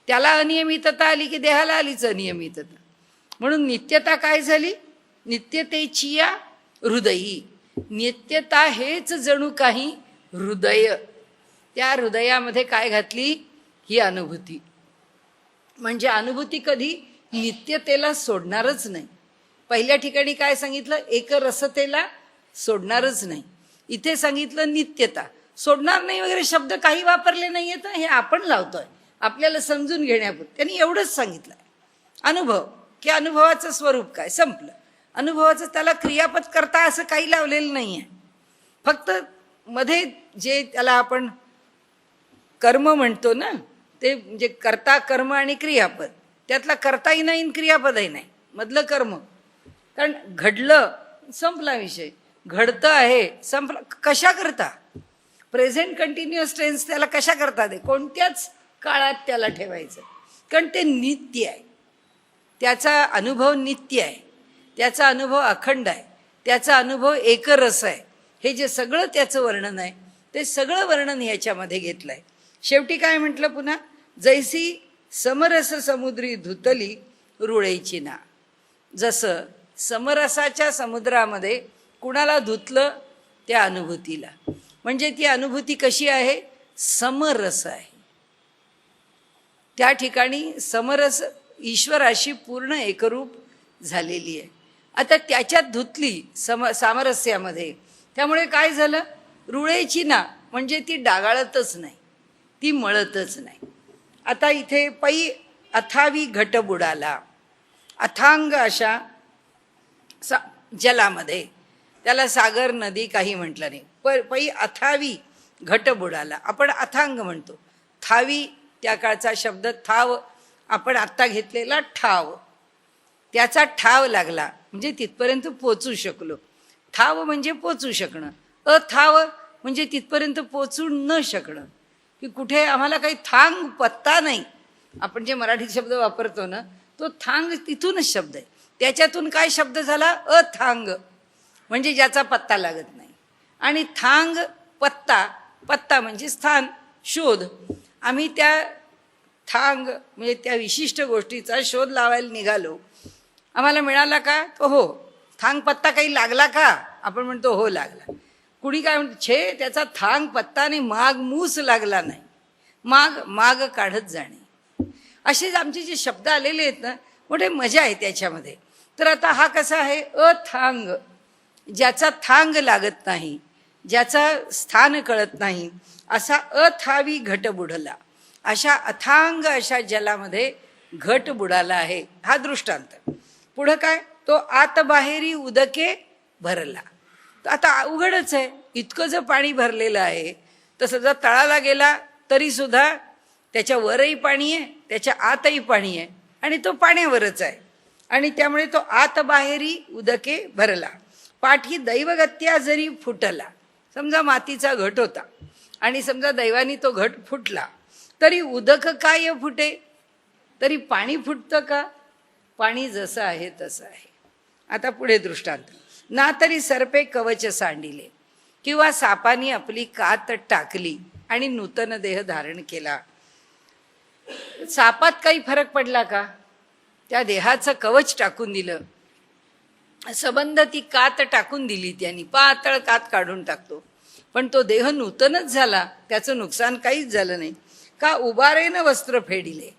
Speaker 1: त्याला अनियमितता आली की देहाला आलीच अनियमितता. म्हणून नित्यता काय झाली? नित्यतेची या हृदयी. नित्यता हेच जणू काही हृदय. त्या हृदयामध्ये काय घातली? ही अनुभूती. म्हणजे अनुभूती कधी नित्यतेला सोडणारच नाही. पहिल्या ठिकाणी काय सांगितलं? एकरसतेला सोडणारच नाही. इथे सांगितलं नित्यता सोडणार नाही वगैरे शब्द काही वापरले नाही आहेत. हे आपण लावतोय आपल्याला समजून घेण्यापुरतं. त्यांनी एवढंच सांगितलं. अनुभव की अनुभवाचं स्वरूप काय, संपलं. अनुभवाचं त्याला क्रियापद करता असं काही लावलेलं नाही आहे. फक्त मध्ये जे त्याला आपण कर्म म्हणतो ना, ते म्हणजे कर्ता कर्म आणि क्रियापद, त्यातला कर्ताही नाही आणि क्रियापदही नाही, मधलं कर्म. कारण घडलं, संपला विषय. घडतं आहे, संपला. कशा करता? प्रेझेंट कंटिन्युअस टेन्स त्याला कशा करता दे, कोणत्याच काळात त्याला ठेवायचं. कारण ते नित्य आहे, त्याचा अनुभव नित्य आहे, त्याचा अनुभव अखंड आहे, त्याचा अनुभव एकरस आहे. हे जे सगळं त्याचं वर्णन आहे ते सगळं वर्णन ह्याच्यामध्ये घेतलं आहे. शेवटी काय म्हटलं पुन्हा? जैसी समरस समुद्री धुतली रुळेची ना. जसं समरसाच्या समुद्रामध्ये कुणाला धुतलं त्या अनुभूतीला, म्हणजे ती अनुभूती कशी आहे, समरस आहे. त्या ठिकाणी समरस ईश्वराशी पूर्ण एकरूप झालेली आहे. आता त्याच्यात धुतली सामरस्यामध्ये, त्यामुळे काय झालं, रुळेची ना म्हणजे ती डागाळतच नाही, ती मळतच नाही. आता इथे पै अथावी घट बुडाला, अथांग अशा जलामध्ये, त्याला सागर नदी काही म्हटलं नाही, पै अथावी घट बुडाला. आपण अथांग म्हणतो, थावी त्या काळचा शब्द, थाव आपण आत्ता घेतलेला ठाव, त्याचा ठाव लागला म्हणजे तिथपर्यंत पोचू शकलो. थाव म्हणजे पोचू शकणं, अथाव म्हणजे तिथपर्यंत पोचू न शकणं, की कुठे आम्हाला काही थांग पत्ता नाही. आपण जे मराठी शब्द वापरतो ना, तो थांग तिथूनच शब्द आहे. त्याच्यातून काय शब्द झाला, अथांग म्हणजे ज्याचा पत्ता लागत नाही. आणि थांग पत्ता, पत्ता म्हणजे स्थान, शोध. आम्ही त्या थांग म्हणजे त्या विशिष्ट गोष्टीचा शोध लावायला निघालो. आम्हाला मिळाला का, तो हो. थांग पत्ता काही लागला का, आपण म्हणतो हो लागला. कुणी काय म्हणतो, छे त्याचा थांग पत्ताने माग मूस लागला नाही, माग माग काढत जाणे. असेच आमचे जे शब्द आलेले आहेत ना, मोठे मजा आहे त्याच्यामध्ये. तर आता हा कसा आहे, अथांग, ज्याचा थांग लागत नाही, ज्याचा स्थान कळत नाही, असा अथावी घट बुडला. अशा अथांग अशा जलामध्ये घट बुडाला आहे, हा दृष्टांत. पुढं काय, तो आत बाहेरी उदके भरला. तर आता उघडच आहे, इतकं जर पाणी भरलेलं आहे, तसं जर तळाला गेला तरी सुद्धा त्याच्या वरही पाणी आहे, त्याच्या आतही पाणी आहे, आणि तो पाण्यावरच आहे. आणि त्यामुळे तो आत बाहेरी उदके भरला. पाठी दैवगत्या जरी फुटला, समजा मातीचा घट होता आणि समजा दैवानी तो घट फुटला, तरी उदक काय फुटे, तरी पाणी फुटतं का, पाणी जसं आहे तसं आहे. आता पुढे दृष्टांत, ना तरी सर्पे कवच सांडिले, किंवा सापानी आपली कात टाकली आणि नूतन देह धारण केला. सापात काही फरक पडला का, त्या देहाचं कवच टाकून दिलं, संबंध ती कात टाकून दिली, त्यांनी पातळ कात काढून टाकतो, पण तो देह नूतनच झाला, त्याचं नुकसान काहीच झालं नाही. का उबारेनं वस्त्र फेडिले,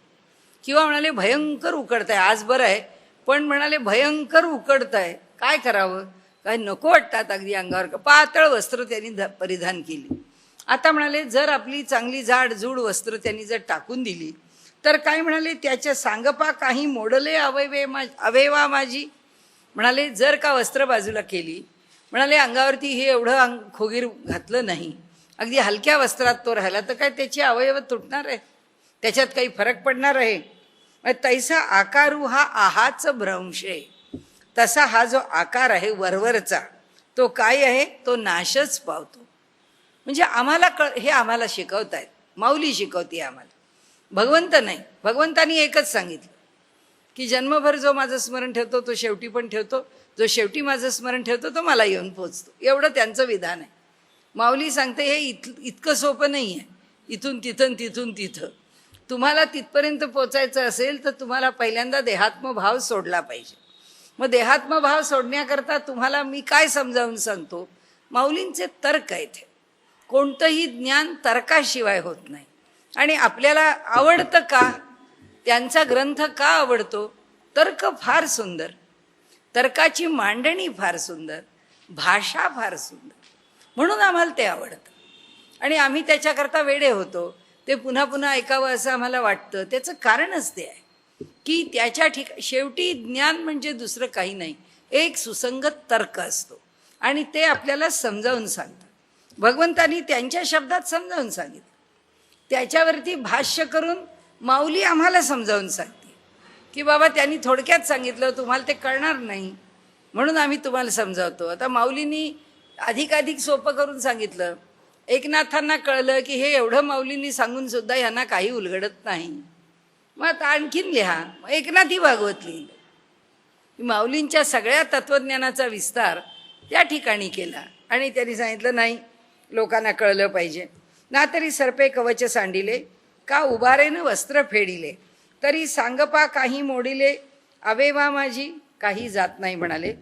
Speaker 1: किंवा म्हणाले भयंकर उकडताय, आज बरं आहे पण म्हणाले भयंकर उकडताय, काय करावं, काय नको वाटतात अगदी अंगावर, पातळ वस्त्र त्यांनी परिधान केली. आता म्हणाले जर आपली चांगली जाड जूड वस्त्र त्यांनी जर टाकून दिली, तर काय म्हणाले, त्याच्या सांगपा काही मोडले अवेवा माझी. म्हणाले जर का वस्त्र बाजूला केली, म्हणाले अंगावरती हे एवढं खोगीर घातलं नाही, अगदी हलक्या वस्त्रात तो राहिला, तर काय त्याची अवयव तुटणार आहे, त्याच्यात काही फरक पडणार आहे. तैसा आकारू हा आहाच भ्रंश आहे. तसा हा जो आकार आहे वरवरचा, तो काय आहे, तो नाशच पावतो. म्हणजे आम्हाला हे आम्हाला शिकवतायत, माऊली शिकवते आम्हाला, भगवंत नाही. भगवंतानी एकच सांगितलं की जन्मभर जो माझं स्मरण ठेवतो तो शेवटी पण ठेवतो, जो शेवटी माझं स्मरण ठेवतो तो मला येऊन पोचतो, एवढं त्यांचं विधान आहे. माऊली सांगते हे इतकं सोपं नाही आहे, इथून तिथं तिथून तिथं. तुम्हाला तिथपर्यंत पोचायचं असेल तर तुम्हाला पहिल्यांदा देहात्मभाव सोडला पाहिजे. मग देहात्मभाव सोडण्याकरता तुम्हाला मी काय समजावून सांगतो, माऊलींचे तर्क आहेत. कोणतंही ज्ञान तर्काशिवाय होत नाही. आणि आपल्याला आवडतं का, त्यांचा ग्रंथ का आवडतो, तर्क फार सुंदर, तर्काची मांडणी फार सुंदर, भाषा फार सुंदर, म्हणून आम्हाला ते आवडतं. आणि आम्ही त्याच्याकरता वेडे होतो, ते पुन्हा पुन्हा ऐकावं असं आम्हाला वाटतं. त्याचं कारणच ते आहे की त्याच्या शेवटी ज्ञान म्हणजे दुसरं काही नाही, एक सुसंगत तर्क असतो आणि ते आपल्याला समजावून सांगतात. भगवंतांनी त्यांच्या शब्दात समजावून सांगितलं, त्याच्यावरती भाष्य करून माऊली आम्हाला समजावून सांगते की बाबा त्यांनी थोडक्यात सांगितलं, तुम्हाला ते कळणार नाही म्हणून आम्ही तुम्हाला समजावतो. आता माऊलींनी अधिकाधिक सोपं करून सांगितलं. एकनाथांना कळलं की हे एवढं माऊलींनी सांगून सुद्धा यांना काही उलगडत नाही, मग आता आणखीन लिहा. एकनाथी भागवत लिहिलं. माऊलींच्या सगळ्या तत्वज्ञानाचा विस्तार त्या ठिकाणी केला आणि त्यांनी सांगितलं नाही, लोकांना कळलं पाहिजे. ना तरी सर्पे कवच सांडिले, का उभारेनं वस्त्र फेडिले, तरी सांगपा काही मोडिले अवेवा माझी. काही जात नाही म्हणाले.